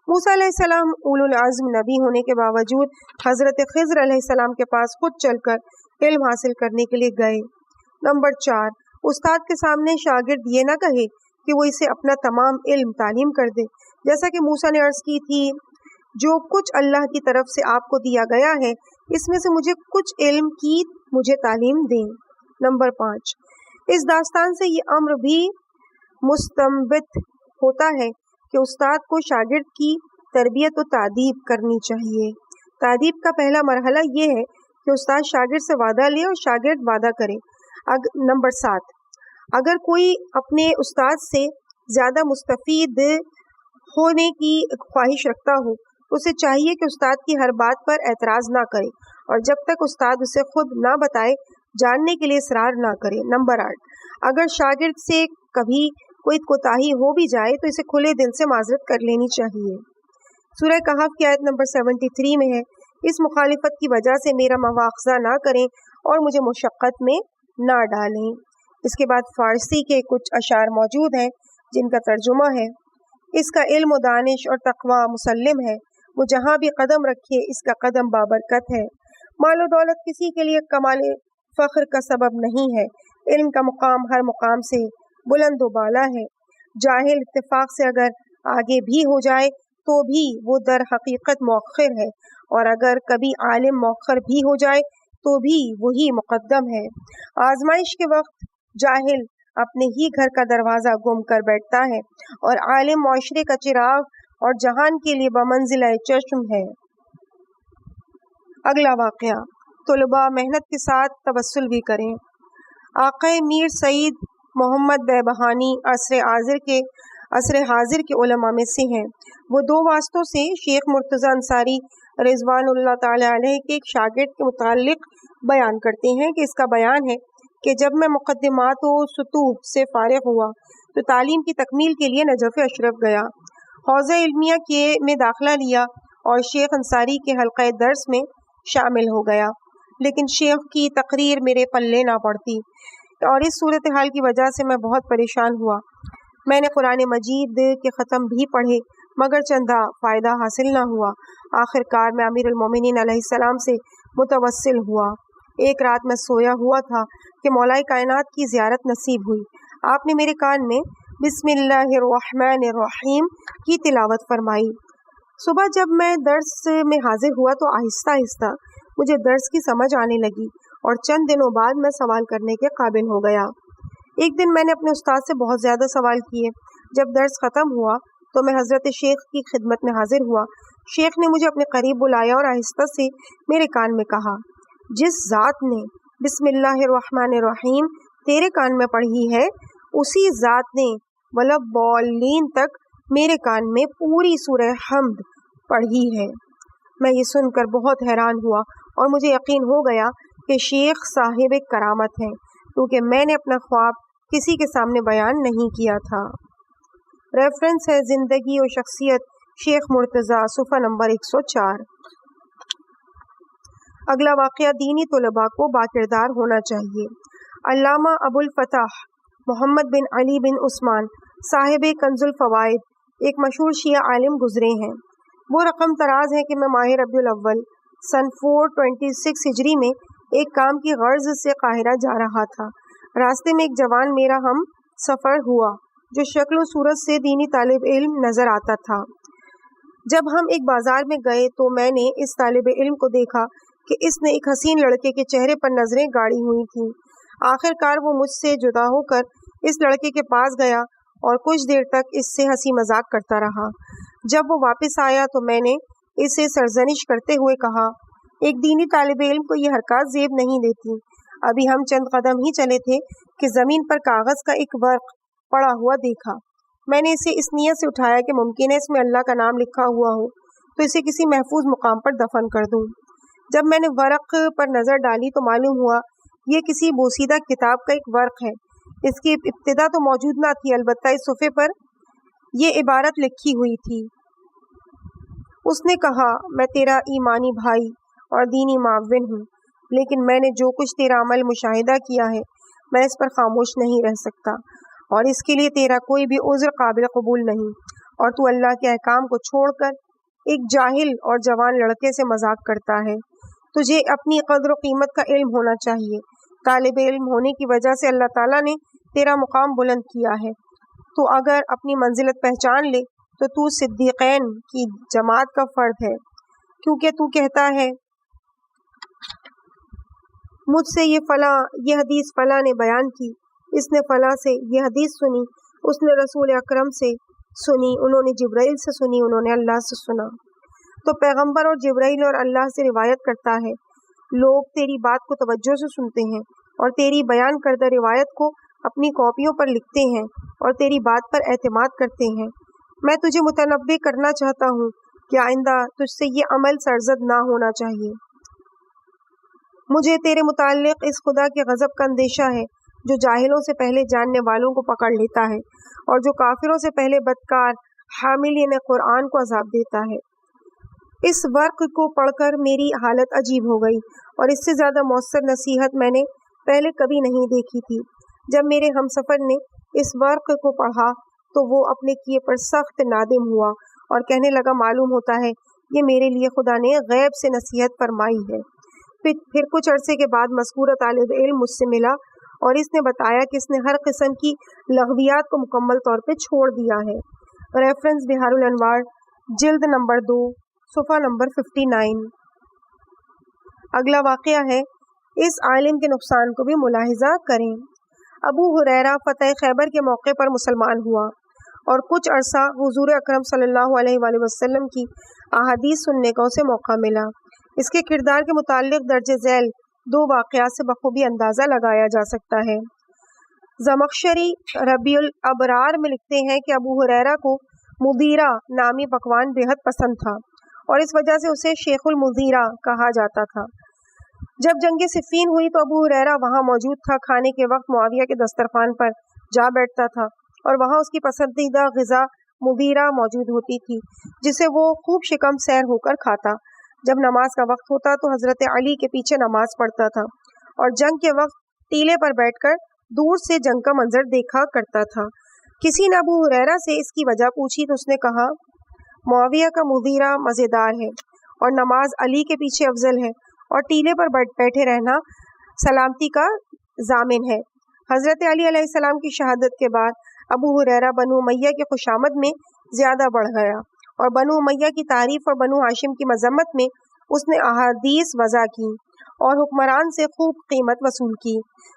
موسیٰ علیہ السلام اولو العزم نبی ہونے کے باوجود حضرت خضر علیہ السلام کے پاس خود چل کر علم حاصل کرنے کے لیے گئے۔ نمبر 4، استاد کے سامنے شاگرد یہ نہ کہے کہ وہ اسے اپنا تمام علم تعلیم کر دے، جیسا کہ موسیٰ نے عرض کی تھی جو کچھ اللہ کی طرف سے آپ کو دیا گیا ہے اس میں سے مجھے کچھ علم کی مجھے تعلیم دیں۔ نمبر 5، اس داستان سے یہ امر بھی مستنبط ہوتا ہے کہ استاد کو شاگرد کی تربیت و تعدیب کرنی چاہیے۔ تعدیب کا پہلا مرحلہ یہ ہے کہ استاد شاگرد سے وعدہ لے اور شاگرد وعدہ کرے۔ نمبر 7، اگر کوئی اپنے استاد سے زیادہ مستفید ہونے کی خواہش رکھتا ہو تو اسے چاہیے کہ استاد کی ہر بات پر اعتراض نہ کرے اور جب تک استاد اسے خود نہ بتائے جاننے کے لیے اصرار نہ کرے۔ نمبر 8، اگر شاگرد سے کبھی کوئی کوتاہی ہو بھی جائے تو اسے کھلے دل سے معذرت کر لینی چاہیے۔ سورہ کہف کی آیت نمبر 73 میں ہے، اس مخالفت کی وجہ سے میرا مواخذہ نہ کریں اور مجھے مشقت میں نہ ڈالیں۔ اس کے بعد فارسی کے کچھ اشعار موجود ہیں جن کا ترجمہ ہے، اس کا علم و دانش اور تقوی مسلم ہے، وہ جہاں بھی قدم رکھے اس کا قدم بابرکت ہے۔ مال و دولت کسی کے لیے کمال فخر کا سبب نہیں ہے، علم کا مقام ہر مقام سے بلند و بالا ہے۔ جاہل اتفاق سے اگر آگے بھی ہو جائے تو بھی وہ در حقیقت مؤخر ہے، اور اگر کبھی عالم مؤخر بھی ہو جائے تو بھی وہی مقدم ہے۔ آزمائش کے وقت جاہل اپنے ہی گھر کا دروازہ گم کر بیٹھتا ہے اور عالم معاشرے کا چراغ اور جہان کے لیے بمنزلہ چشم ہے۔ اگلا واقعہ، طلباء محنت کے ساتھ توسل بھی کریں۔ آقا میر سعید محمد بیبہانی عصر حاضر کے علماء میں سے ہیں۔ وہ 2 واسطوں سے شیخ مرتضی انصاری رضوان اللہ تعالی علیہ کے ایک شاگرد کے متعلق بیان کرتے ہیں کہ اس کا بیان ہے کہ جب میں مقدمات و سطوح سے فارغ ہوا تو تعلیم کی تکمیل کے لیے نجف اشرف گیا، حوزہ علمیہ میں داخلہ لیا اور شیخ انصاری کے حلقہ درس میں شامل ہو گیا، لیکن شیخ کی تقریر میرے پلے نہ پڑتی اور اس صورتحال کی وجہ سے میں بہت پریشان ہوا۔ میں نے قرآن مجید کے ختم بھی پڑھے مگر چندہ فائدہ حاصل نہ ہوا۔ آخر کار میں امیر المومنین علیہ السلام سے متوسل ہوا۔ ایک رات میں سویا ہوا تھا کہ مولا کائنات کی زیارت نصیب ہوئی۔ آپ نے میرے کان میں بسم اللہ الرحمن الرحیم کی تلاوت فرمائی۔ صبح جب میں درس میں حاضر ہوا تو آہستہ آہستہ مجھے درس کی سمجھ آنے لگی اور چند دنوں بعد میں سوال کرنے کے قابل ہو گیا۔ ایک دن میں نے اپنے استاد سے بہت زیادہ سوال کیے۔ جب درس ختم ہوا تو میں حضرت شیخ کی خدمت میں حاضر ہوا۔ شیخ نے مجھے اپنے قریب بلایا اور آہستہ سے میرے کان میں کہا، جس ذات نے بسم اللہ الرحمن الرحیم تیرے کان میں پڑھی ہے، اسی ذات نے وَلَضَّالِّينَ تک میرے کان میں پوری سورہ حمد پڑھی ہے۔ میں یہ سن کر بہت حیران ہوا اور مجھے یقین ہو گیا کہ شیخ صاحب کرامت ہیں، کیونکہ میں نے اپنا خواب کسی کے سامنے بیان نہیں کیا تھا۔ ریفرنس ہے زندگی و شخصیت شیخ مرتضیٰ، صفحہ نمبر 104۔ اگلا واقعہ دینی طلباء کو باکردار ہونا چاہیے۔ علامہ ابو الفتح محمد بن علی بن عثمان صاحب کنز الفوائد ایک مشہور شیعہ عالم گزرے ہیں۔ وہ رقم تراز ہے کہ میں ماہ ربیع الاول سن 426 ہجری میں ایک کام کی غرض سے قاہرہ جا رہا تھا۔ راستے میں ایک جوان میرا ہم سفر ہوا جو شکل و صورت سے دینی طالب علم نظر آتا تھا۔ جب ہم ایک بازار میں گئے تو میں نے اس طالب علم کو دیکھا کہ اس نے ایک حسین لڑکے کے چہرے پر نظریں گاڑی ہوئی تھیں۔ آخر کار وہ مجھ سے جدا ہو کر اس لڑکے کے پاس گیا اور کچھ دیر تک اس سے ہنسی مذاق کرتا رہا۔ جب وہ واپس آیا تو میں نے اسے سرزنش کرتے ہوئے کہا، ایک دینی طالب علم کو یہ حرکات زیب نہیں دیتی۔ ابھی ہم چند قدم ہی چلے تھے کہ زمین پر کاغذ کا ایک ورق پڑا ہوا دیکھا۔ میں نے اسے اس نیت سے اٹھایا کہ ممکن ہے اس میں اللہ کا نام لکھا ہوا ہو تو اسے کسی محفوظ مقام پر دفن کر دوں۔ جب میں نے ورق پر نظر ڈالی تو معلوم ہوا یہ کسی بوسیدہ کتاب کا ایک ورق ہے۔ اس کی ابتدا تو موجود نہ تھی، البتہ اس صفحے پر یہ عبارت لکھی ہوئی تھی، اس نے کہا، میں تیرا ایمانی بھائی اور دینی معاون ہوں، لیکن میں نے جو کچھ تیرا عمل مشاہدہ کیا ہے میں اس پر خاموش نہیں رہ سکتا، اور اس کے لیے تیرا کوئی بھی عذر قابل قبول نہیں، اور تو اللہ کے احکام کو چھوڑ کر ایک جاہل اور جوان لڑکے سے مذاق کرتا ہے۔ تجھے اپنی قدر و قیمت کا علم ہونا چاہیے۔ طالب علم ہونے کی وجہ سے اللہ تعالیٰ نے تیرا مقام بلند کیا ہے۔ تو اگر اپنی منزلت پہچان لے تو تو صدیقین کی جماعت کا فرد ہے، کیونکہ تو کہتا ہے مجھ سے یہ حدیث فلاں نے بیان کی، اس نے فلاں سے یہ حدیث سنی، اس نے رسول اکرم سے سنی، انہوں نے جبرائیل سے سنی، انہوں نے اللہ سے سنا۔ تو پیغمبر اور جبرائیل اور اللہ سے روایت کرتا ہے، لوگ تیری بات کو توجہ سے سنتے ہیں اور تیری بیان کردہ روایت کو اپنی کاپیوں پر لکھتے ہیں اور تیری بات پر اعتماد کرتے ہیں۔ میں تجھے متنبہ کرنا چاہتا ہوں کہ آئندہ تجھ سے یہ عمل سرزد نہ ہونا چاہیے۔ مجھے تیرے متعلق اس خدا کے غضب کا اندیشہ ہے جو جاہلوں سے پہلے جاننے والوں کو پکڑ لیتا ہے اور جو کافروں سے پہلے بدکار حاملین قرآن کو عذاب دیتا ہے۔ اس ورق کو پڑھ کر میری حالت عجیب ہو گئی اور اس سے زیادہ مؤثر نصیحت میں نے پہلے کبھی نہیں دیکھی تھی۔ جب میرے ہمسفر نے اس ورق کو پڑھا تو وہ اپنے کیے پر سخت نادم ہوا اور کہنے لگا، معلوم ہوتا ہے یہ میرے لیے خدا نے غیب سے نصیحت فرمائی ہے۔ پھر کچھ عرصے کے بعد مذکورہ طالب علم مجھ سے ملا اور اس نے بتایا کہ اس نے ہر قسم کی لغویات کو مکمل طور پہ چھوڑ دیا ہے۔ ریفرنس بہار الانوار، جلد نمبر 2، صفحہ نمبر 59۔ اگلا واقعہ ہے، اس عالم کے نقصان کو بھی ملاحظہ کریں۔ ابو ہریرہ فتح خیبر کے موقع پر مسلمان ہوا اور کچھ عرصہ حضور اکرم صلی اللہ علیہ وآلہ وسلم کی احادیث سننے کا اسے موقع ملا۔ اس کے کردار کے متعلق درج ذیل 2 واقعات سے بخوبی اندازہ لگایا جا سکتا ہے۔ زمخشری ربیع الابرار میں لکھتے ہیں کہ ابو ہریرہ کو مدیرہ نامی پکوان بے حد پسند تھا اور اس وجہ سے اسے شیخ المدیرہ کہا جاتا تھا۔ جب جنگ صفین ہوئی تو ابو ہریرہ وہاں موجود تھا۔ کھانے کے وقت معاویہ کے دسترخوان پر جا بیٹھتا تھا اور وہاں اس کی پسندیدہ غذا مدیرہ موجود ہوتی تھی جسے وہ خوب شکم سیر ہو کر کھاتا۔ جب نماز کا وقت ہوتا تو حضرت علی کے پیچھے نماز پڑھتا تھا اور جنگ کے وقت ٹیلے پر بیٹھ کر دور سے جنگ کا منظر دیکھا کرتا تھا۔ کسی نے ابو ہریرہ سے اس کی وجہ پوچھی تو اس نے کہا، معاویہ کا مدیرہ مزیدار ہے اور نماز علی کے پیچھے افضل ہے اور ٹیلے پر بیٹھے رہنا سلامتی کا ضامن ہے۔ حضرت علی علیہ السلام کی شہادت کے بعد ابو ہریرہ بنو امیہ کی خوشامد میں زیادہ بڑھ گیا اور بنو امیہ کی تعریف اور بنو ہاشم کی مذمت میں اس نے احادیث وضع کی اور حکمران سے خوب قیمت وصول کی۔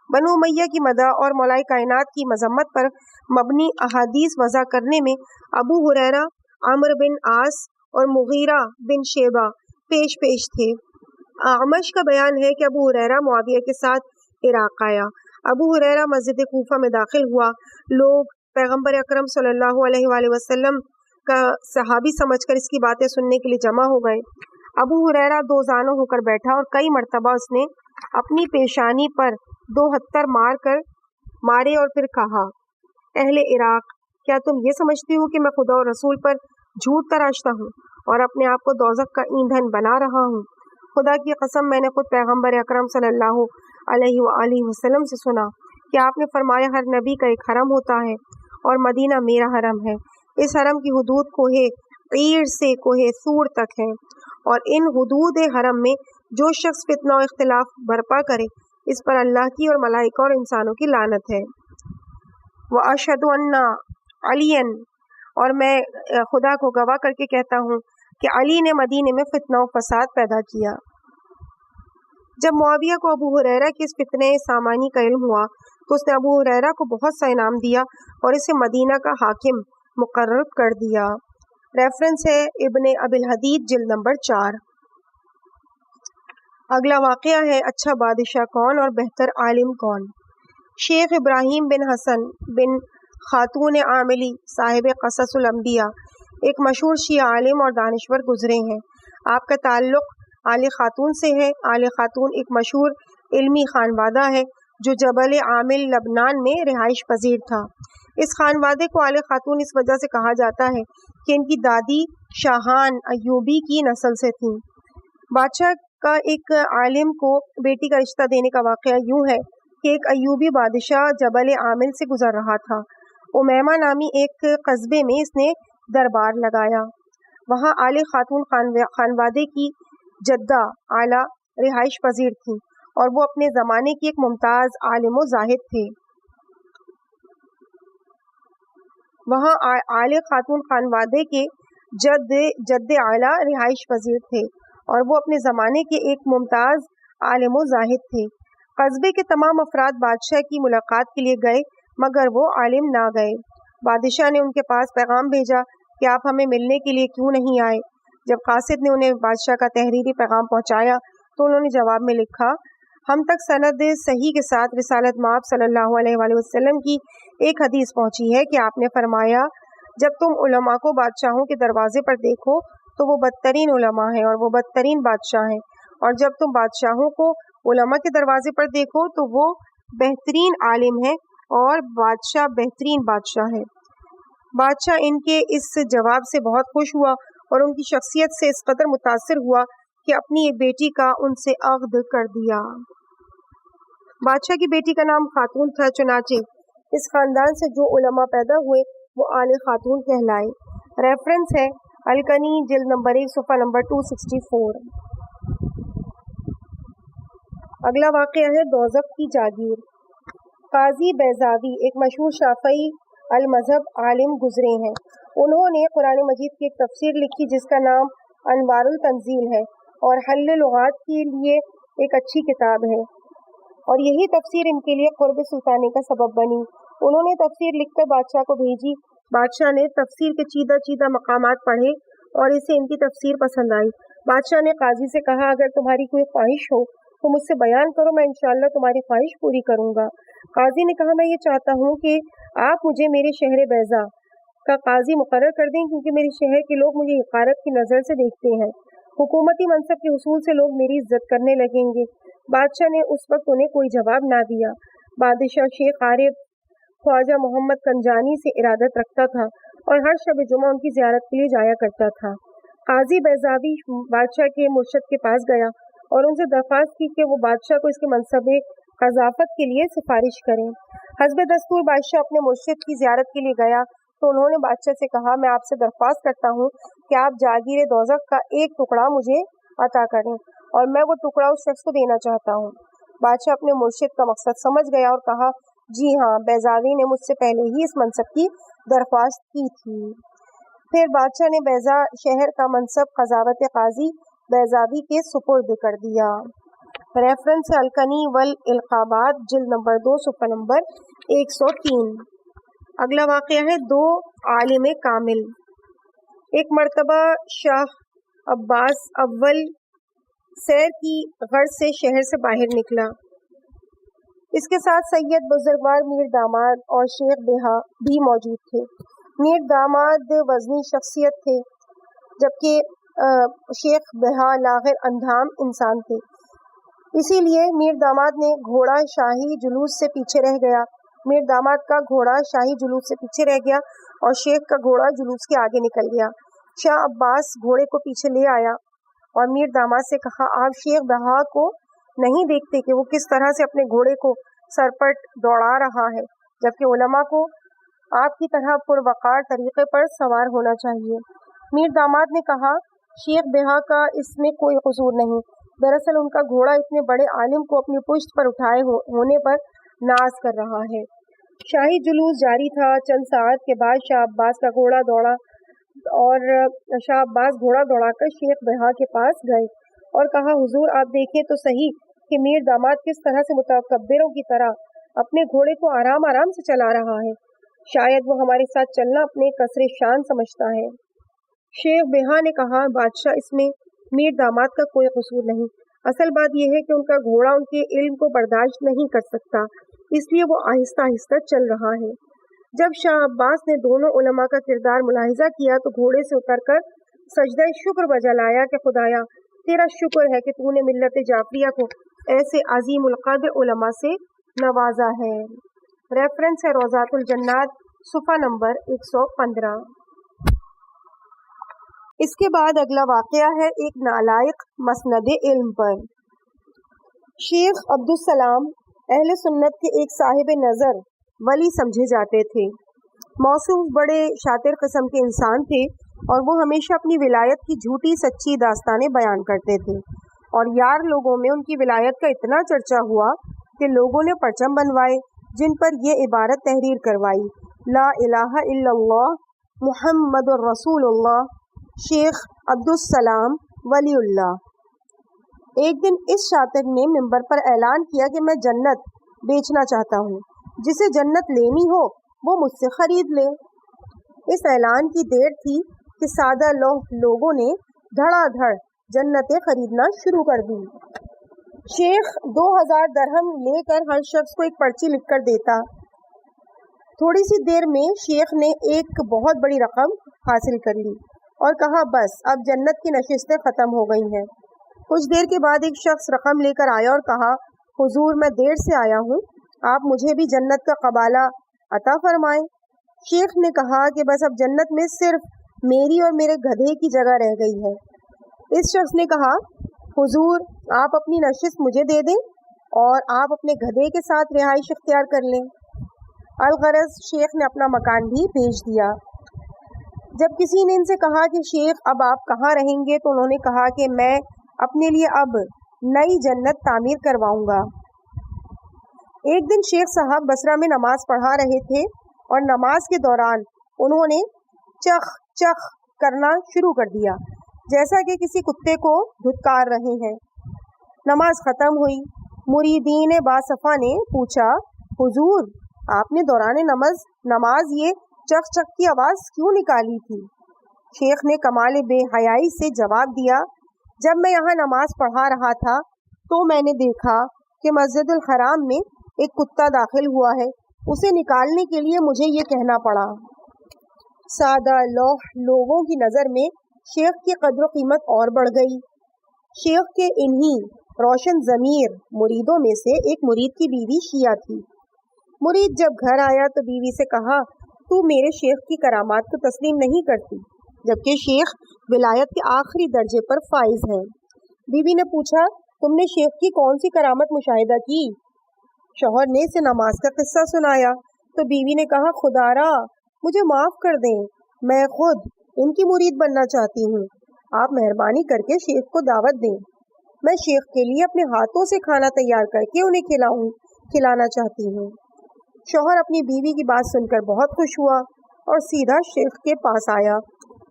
بنو امیہ کی مدح اور مولا کائنات کی مذمت پر مبنی احادیث وضع کرنے میں ابو ہریرہ، عمرو بن عاص اور مغیرہ بن شعبہ پیش تھے۔ اعمش کا بیان ہے کہ ابو ہریرہ معاویہ کے ساتھ عراق آیا۔ ابو ہریرہ مسجد کوفہ میں داخل ہوا۔ لوگ پیغمبر اکرم صلی اللہ علیہ وآلہ وسلم کا صحابی سمجھ کر اس کی باتیں سننے کے لیے جمع ہو گئے۔ ابو ہریرہ دو زانوں ہو کر بیٹھا اور کئی مرتبہ اس نے اپنی پیشانی پر 2 ہتھر مارے اور پھر کہا، اہل عراق، کیا تم یہ سمجھتے ہو کہ میں خدا اور رسول پر جھوٹ تراشتا ہوں اور اپنے آپ کو دوزخ کا ایندھن بنا رہا ہوں؟ خدا کی قسم، میں نے خود پیغمبر اکرم صلی اللہ علیہ وآلہ وسلم سے سنا کہ آپ نے فرمایا، ہر نبی کا ایک حرم ہوتا ہے اور مدینہ میرا حرم ہے۔ اس حرم کی حدود کوہ عیر سے کوہ سور تک ہے، اور ان حدود حرم میں جو شخص فتنہ و اختلاف برپا کرے اس پر اللہ کی اور ملائکہ اور انسانوں کی لعنت ہے۔ وَأَشْهَدُ أَنَّ عَلِيًّا، اور میں خدا کو گواہ کر کے کہتا ہوں کہ علی نے مدینے میں فتنہ و فساد پیدا کیا۔ جب معاویہ کو ابو ہریرہ کے اس فتنہ سامانی کا علم ہوا تو اس نے ابو ہریرہ کو بہت سا انعام دیا اور اسے مدینہ کا حاکم مقرر کر دیا۔ ریفرنس ہے ابن ابی الحدید جلد نمبر 4۔ اگلا واقعہ ہے اچھا بادشاہ کون اور بہتر عالم کون؟ شیخ ابراہیم بن حسن بن خاتون عاملی صاحب قصص الانبیاء ایک مشہور شیعہ عالم اور دانشور گزرے ہیں۔ آپ کا تعلق آل خاتون سے ہے۔ آل خاتون ایک مشہور علمی خانوادہ ہے جو جبل عامل لبنان میں رہائش پذیر تھا۔ اس خانوادے کو آل خاتون اس وجہ سے کہا جاتا ہے کہ ان کی دادی شاہان ایوبی کی نسل سے تھیں۔ بادشاہ کا ایک عالم کو بیٹی کا رشتہ دینے کا واقعہ یوں ہے کہ ایک ایوبی بادشاہ جبل عامل سے گزر رہا تھا۔ امیمہ نامی ایک قصبے میں اس نے دربار لگایا۔ وہاں آل خاتون خانوادے کی جدہ اعلیٰ رہائش پذیر تھیں اور وہ اپنے زمانے کی ایک ممتاز عالم و زاہد تھے۔ وہاں آل خاتون خانوادے کے جد اعلیٰ رہائش پذیر تھے اور وہ اپنے زمانے کے ایک ممتاز عالم و زاہد تھے۔ قصبے کے تمام افراد بادشاہ کی ملاقات کے لیے گئے مگر وہ عالم نہ گئے۔ بادشاہ نے ان کے پاس پیغام بھیجا کہ آپ ہمیں ملنے کے لیے کیوں نہیں آئے؟ جب قاصد نے انہیں بادشاہ کا تحریری پیغام پہنچایا تو انہوں نے جواب میں لکھا، ہم تک سند صحیح کے ساتھ رسالت مآب صلی اللہ علیہ وآلہ وسلم کی ایک حدیث پہنچی ہے کہ آپ نے فرمایا، جب تم علماء کو بادشاہوں کے دروازے پر دیکھو تو وہ بدترین علماء ہیں اور وہ بدترین بادشاہ ہیں، اور جب تم بادشاہوں کو علماء کے دروازے پر دیکھو تو وہ بہترین عالم ہیں اور بادشاہ بہترین بادشاہ ہے۔ بادشاہ ان کے اس جواب سے بہت خوش ہوا اور ان کی شخصیت سے اس قدر متاثر ہوا کہ اپنی ایک بیٹی کا ان سے عقد کر دیا۔ بادشاہ کی بیٹی کا نام خاتون تھا، چنانچہ اس خاندان سے جو علماء پیدا ہوئے وہ آل خاتون کہلائے۔ ریفرنس ہے الکنی جلد نمبر 1 صفحہ نمبر 264۔ اگلا واقعہ ہے دوزخ کی جاگیر۔ قاضی بیضاوی ایک مشہور شافعی المذہب عالم گزرے ہیں۔ انہوں نے قرآن مجید کی ایک تفسیر لکھی جس کا نام انوار التنزیل ہے اور حل لغات کے لیے ایک اچھی کتاب ہے، اور یہی تفسیر ان کے لیے قرب سلطانی کا سبب بنی۔ انہوں نے تفسیر لکھ کر بادشاہ کو بھیجی۔ بادشاہ نے تفسیر کے چیدہ مقامات پڑھے اور اسے ان کی تفسیر پسند آئی۔ بادشاہ نے قاضی سے کہا، اگر تمہاری کوئی خواہش ہو تو مجھ سے بیان کرو، میں انشاءاللہ تمہاری خواہش پوری کروں گا۔ قاضی نے کہا، میں یہ چاہتا ہوں کہ آپ مجھے میرے شہر بیضا کا قاضی مقرر کر دیں، کیونکہ میرے شہر کے لوگ مجھے حقارت کی نظر سے دیکھتے ہیں۔ حکومتی منصب کے حصول سے لوگ میری عزت کرنے لگیں گے۔ بادشاہ نے اس وقت انہیں کوئی جواب نہ دیا۔ بادشاہ شیخ عارف خواجہ محمد کنجانی سے ارادت رکھتا تھا اور ہر شب جمعہ ان کی زیارت کے لیے جایا کرتا تھا۔ قاضی بیضاوی بادشاہ کے مرشد کے پاس گیا اور ان سے درخواست کی کہ وہ بادشاہ کو اس کے منصب قضافت کے لیے سفارش کریں۔ حسب دستور بادشاہ اپنے مرشد کی زیارت کے لیے گیا تو انہوں نے بادشاہ سے کہا، میں آپ سے درخواست کرتا ہوں کہ آپ جاگیر دوزخ کا ایک ٹکڑا مجھے عطا کریں اور میں وہ ٹکڑا اس شخص کو دینا چاہتا ہوں۔ بادشاہ اپنے مرشد کا مقصد سمجھ گیا اور کہا، جی ہاں، بیضاوی نے مجھ سے پہلے ہی اس منصب کی درخواست کی تھی۔ پھر بادشاہ نے بیضا شہر کا منصب قضاوت قاضی بیضاوی کے سپرد کر دیا۔ ریفرنس الکنی والالقابات جلد نمبر 2 صفحہ نمبر 103۔ اگلا واقعہ ہے 2 عالم کامل۔ ایک مرتبہ شاہ عباس اول سیر کی غرض سے شہر سے باہر نکلا۔ اس کے ساتھ سید بزرگوار میر داماد اور شیخ بہا بھی موجود تھے۔ میر داماد وزنی شخصیت تھے جبکہ شیخ بہا لاغر اندھام انسان تھے، اسی لیے میر داماد نے گھوڑا شاہی جلوس سے پیچھے رہ گیا۔ میر داماد کا گھوڑا شاہی جلوس سے پیچھے رہ گیا اور شیخ کا گھوڑا جلوس کے آگے نکل گیا۔ شاہ عباس گھوڑے کو پیچھے لے آیا اور میر داماد سے کہا، آپ شیخ بہا کو نہیں دیکھتے کہ وہ کس طرح سے اپنے گھوڑے کو سرپٹ دوڑا رہا ہے، جبکہ علماء کو آپ کی طرح پروقار طریقے پر سوار ہونا چاہیے۔ میر داماد نے کہا، شیخ بہا کا اس میں کوئی قصور نہیں، دراصل ان کا گھوڑا اتنے بڑے عالم کو اپنی پشت پر اٹھائے ہونے پر ناز کر رہا ہے۔ شاہی جلوس جاری تھا۔ چند ساعت کے بعد شاہ عباس کا گھوڑا دوڑا اور شاہ عباس گھوڑا دوڑا کر شیخ بہا کے پاس گئے اور کہا، حضور آپ دیکھیں تو صحیح کہ میر داماد کس طرح سے متکبروں کی طرح اپنے گھوڑے کو آرام آرام سے چلا رہا ہے، شاید وہ ہمارے ساتھ چلنا اپنے قصر شان سمجھتا ہے۔ شیخ بہا نے کہا، بادشاہ اس میں میر داماد کا کوئی قصور نہیں، اصل بات یہ ہے کہ ان کا گھوڑا ان کے علم کو برداشت نہیں کر سکتا، اس لیے وہ آہستہ آہستہ چل رہا ہے۔ جب شاہ عباس نے دونوں علماء کا کردار ملاحظہ کیا تو گھوڑے سے اتر کر سجدہ شکر بجا لایا کہ خدایا تیرا شکر ہے کہ تو نے ملت جعفریہ کو ایسے عظیم القدر علماء سے نوازا ہے۔ ریفرنس ہے روضات الجنات صفحہ نمبر 115۔ اس کے بعد اگلا واقعہ ہے ایک نالائق مسند علم پر۔ شیخ عبدالسلام اہل سنت کے ایک صاحب نظر ولی سمجھے جاتے تھے۔ موصوف بڑے شاطر قسم کے انسان تھے اور وہ ہمیشہ اپنی ولایت کی جھوٹی سچی داستانیں بیان کرتے تھے، اور یار لوگوں میں ان کی ولایت کا اتنا چرچا ہوا کہ لوگوں نے پرچم بنوائے جن پر یہ عبارت تحریر کروائی، لا الہ الا اللہ محمد الرسول اللہ شیخ عبدالسلام ولی اللہ۔ ایک دن اس شاطر نے ممبر پر اعلان کیا کہ میں جنت بیچنا چاہتا ہوں، جسے جنت لینی ہو وہ مجھ سے خرید لے۔ اس اعلان کی دیر تھی کہ سادہ لوگوں نے دھڑا دھڑ جنتیں خریدنا شروع کر دی۔ شیخ 2000 درہم لے کر ہر شخص کو ایک پرچی لکھ کر دیتا۔ تھوڑی سی دیر میں شیخ نے ایک بہت بڑی رقم حاصل کر لی اور کہا، بس اب جنت کی نشستیں ختم ہو گئی ہیں۔ کچھ دیر کے بعد ایک شخص رقم لے کر آیا اور کہا، حضور میں دیر سے آیا ہوں، آپ مجھے بھی جنت کا قبالہ عطا فرمائیں۔ شیخ نے کہا کہ بس اب جنت میں صرف میری اور میرے گدھے کی جگہ رہ گئی ہے۔ اس شخص نے کہا، حضور آپ اپنی نشست مجھے دے دیں اور آپ اپنے گدھے کے ساتھ رہائش اختیار کر لیں۔ الغرض شیخ نے اپنا مکان بھی بیچ دیا۔ جب کسی نے ان سے کہا کہ شیخ اب آپ کہاں رہیں گے تو انہوں نے کہا کہ میں اپنے لیے اب نئی جنت تعمیر کرواؤں گا۔ ایک دن شیخ صاحب بصرہ میں نماز پڑھا رہے تھے اور نماز کے دوران انہوں نے چخ چخ کرنا شروع کر دیا جیسا کہ کسی کتے کو دھتکار رہے ہیں۔ نماز ختم ہوئی۔ مریدین باصفا نے پوچھا، حضور آپ نے دوران نماز یہ چخ چخ کی آواز کیوں نکالی تھی؟ شیخ نے کمال بے حیائی سے جواب دیا، جب میں یہاں نماز پڑھا رہا تھا تو میں نے دیکھا کہ مسجد الحرام میں ایک کتا داخل ہوا ہے، اسے نکالنے کے لیے مجھے یہ کہنا پڑا۔ سادہ لوگوں کی نظر میں شیخ کی قدر و قیمت اور بڑھ گئی۔ شیخ کے انہی روشن ضمیر مریدوں میں سے ایک مرید کی بیوی شیعہ تھی۔ مرید جب گھر آیا تو بیوی سے کہا، تو میرے شیخ کی کرامات کو تسلیم نہیں کرتی، جبکہ شیخ ولایت کے آخری درجے پر فائز ہیں۔ بیوی نے پوچھا، تم نے شیخ کی کون سی کرامت مشاہدہ کی؟ شوہر نے اسے نماز کا قصہ سنایا تو بیوی نے کہا، خدا را مجھے معاف کر دیں، میں خود ان کی مرید بننا چاہتی ہوں، آپ مہربانی کر کے شیخ کو دعوت دیں، میں شیخ کے لیے اپنے ہاتھوں سے کھانا تیار کر کے انہیں کھلانا چاہتی ہوں۔ شوہر اپنی بیوی کی بات سن کر بہت خوش ہوا اور سیدھا شیخ کے پاس آیا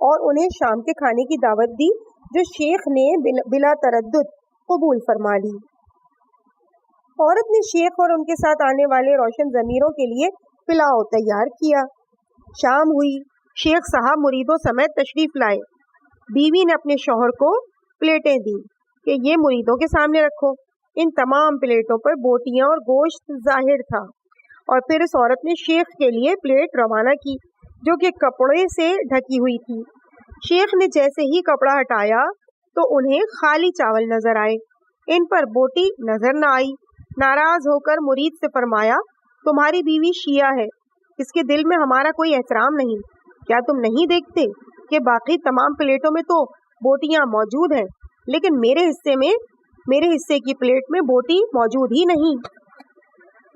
اور انہیں شام کے کھانے کی دعوت دی جو شیخ نے بلا تردد قبول فرما لی۔ عورت نے شیخ اور ان کے ساتھ آنے والے روشن ضمیروں کے لیے پلاؤ تیار کیا۔ شام ہوئی، شیخ صاحب مریدوں سمیت تشریف لائے۔ بیوی نے اپنے شوہر کو پلیٹیں دیں کہ یہ مریدوں کے سامنے رکھو۔ ان تمام پلیٹوں پر بوٹیاں اور گوشت ظاہر تھا، اور پھر اس عورت نے شیخ کے لیے پلیٹ روانہ کی جو کہ کپڑے سے ڈھکی ہوئی تھی۔ شیخ نے جیسے ہی کپڑا ہٹایا تو انہیں خالی چاول نظر آئے، ان پر بوٹی نظر نہ آئی۔ ناراض ہو کر مرید سے فرمایا، تمہاری بیوی شیعہ ہے، اس کے دل میں ہمارا کوئی احترام نہیں، کیا تم نہیں دیکھتے کہ باقی تمام پلیٹوں میں تو بوٹیاں موجود ہیں، لیکن میرے حصے کی پلیٹ میں بوٹی موجود ہی نہیں۔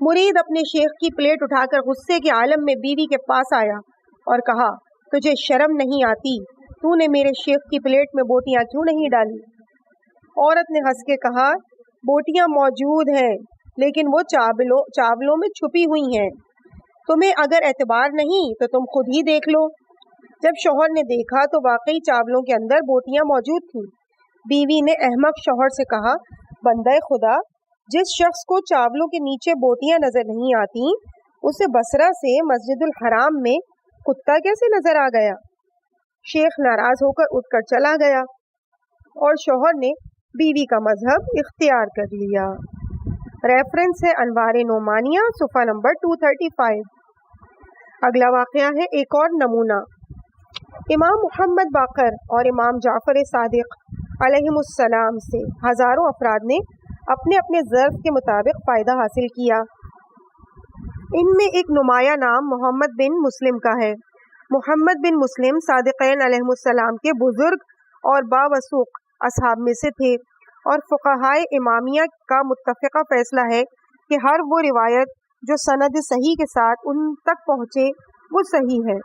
مرید اپنے شیخ کی پلیٹ اٹھا کر غصے کے عالم میں بیوی کے پاس آیا اور کہا، تجھے شرم نہیں آتی؟ تو نے میرے شیخ کی پلیٹ میں بوٹیاں کیوں نہیں ڈالی؟ عورت نے ہنس کے کہا، بوٹیاں موجود ہیں لیکن وہ چاولوں میں چھپی ہوئی ہیں، تمہیں اگر اعتبار نہیں تو تم خود ہی دیکھ لو۔ جب شوہر نے دیکھا تو واقعی چاولوں کے اندر بوٹیاں موجود تھیں۔ بیوی نے احمق شوہر سے کہا، بندہ خدا، جس شخص کو چاولوں کے نیچے بوٹیاں نظر نہیں آتی، اسے بصرہ سے مسجد الحرام میں کتا کیسے نظر آ گیا؟ شیخ ناراض ہو کر اٹھ کر چلا گیا اور شوہر نے بیوی کا مذہب اختیار کر لیا۔ ریفرنس ہے انوار نعمانیہ صفحہ نمبر 235۔ اگلا واقعہ ہے ایک اور نمونہ۔ امام محمد باقر اور امام جعفر صادق علیہم السلام سے ہزاروں افراد نے اپنے اپنے ظرف کے مطابق فائدہ حاصل کیا۔ ان میں ایک نمایاں نام محمد بن مسلم کا ہے۔ محمد بن مسلم صادقین علیہم السلام کے بزرگ اور باوثوق اصحاب میں سے تھے، اور فقہائے امامیہ کا متفقہ فیصلہ ہے کہ ہر وہ روایت جو سند صحیح کے ساتھ ان تک پہنچے وہ صحیح ہے۔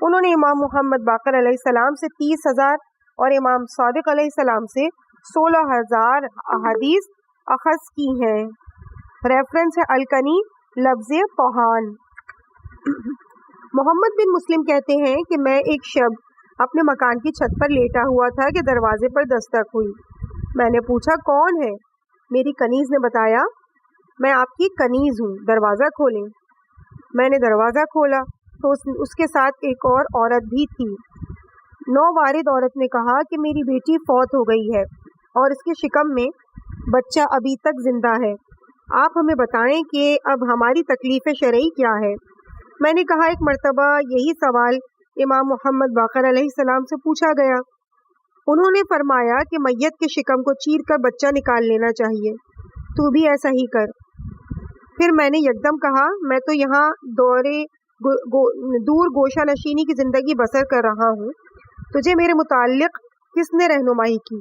انہوں نے امام محمد باقر علیہ السلام سے 30,000 اور امام صادق علیہ السلام سے 16,000 احادیث اخذ کی ہیں۔ ریفرنس ہے الکنی لفظ فوہان۔ محمد بن مسلم کہتے ہیں کہ میں ایک شب اپنے مکان کی چھت پر لیٹا ہوا تھا کہ دروازے پر دستک ہوئی۔ میں نے پوچھا، کون ہے؟ میری کنیز نے بتایا، میں آپ کی کنیز ہوں، دروازہ کھولیں۔ میں نے دروازہ کھولا تو اس کے ساتھ ایک اور عورت بھی تھی۔ نووارد عورت نے کہا کہ میری بیٹی فوت ہو گئی ہے اور اس کے شکم میں بچہ ابھی تک زندہ ہے، آپ ہمیں بتائیں کہ اب ہماری تکلیف شرعی کیا ہے؟ میں نے کہا، ایک مرتبہ یہی سوال امام محمد باقر علیہ السلام سے پوچھا گیا، انہوں نے فرمایا کہ میت کے شکم کو چیر کر بچہ نکال لینا چاہیے، تو بھی ایسا ہی کر۔ پھر میں نے یکدم کہا، میں تو یہاں دور گوشہ نشینی کی زندگی بسر کر رہا ہوں، تجھے میرے متعلق کس نے رہنمائی کی؟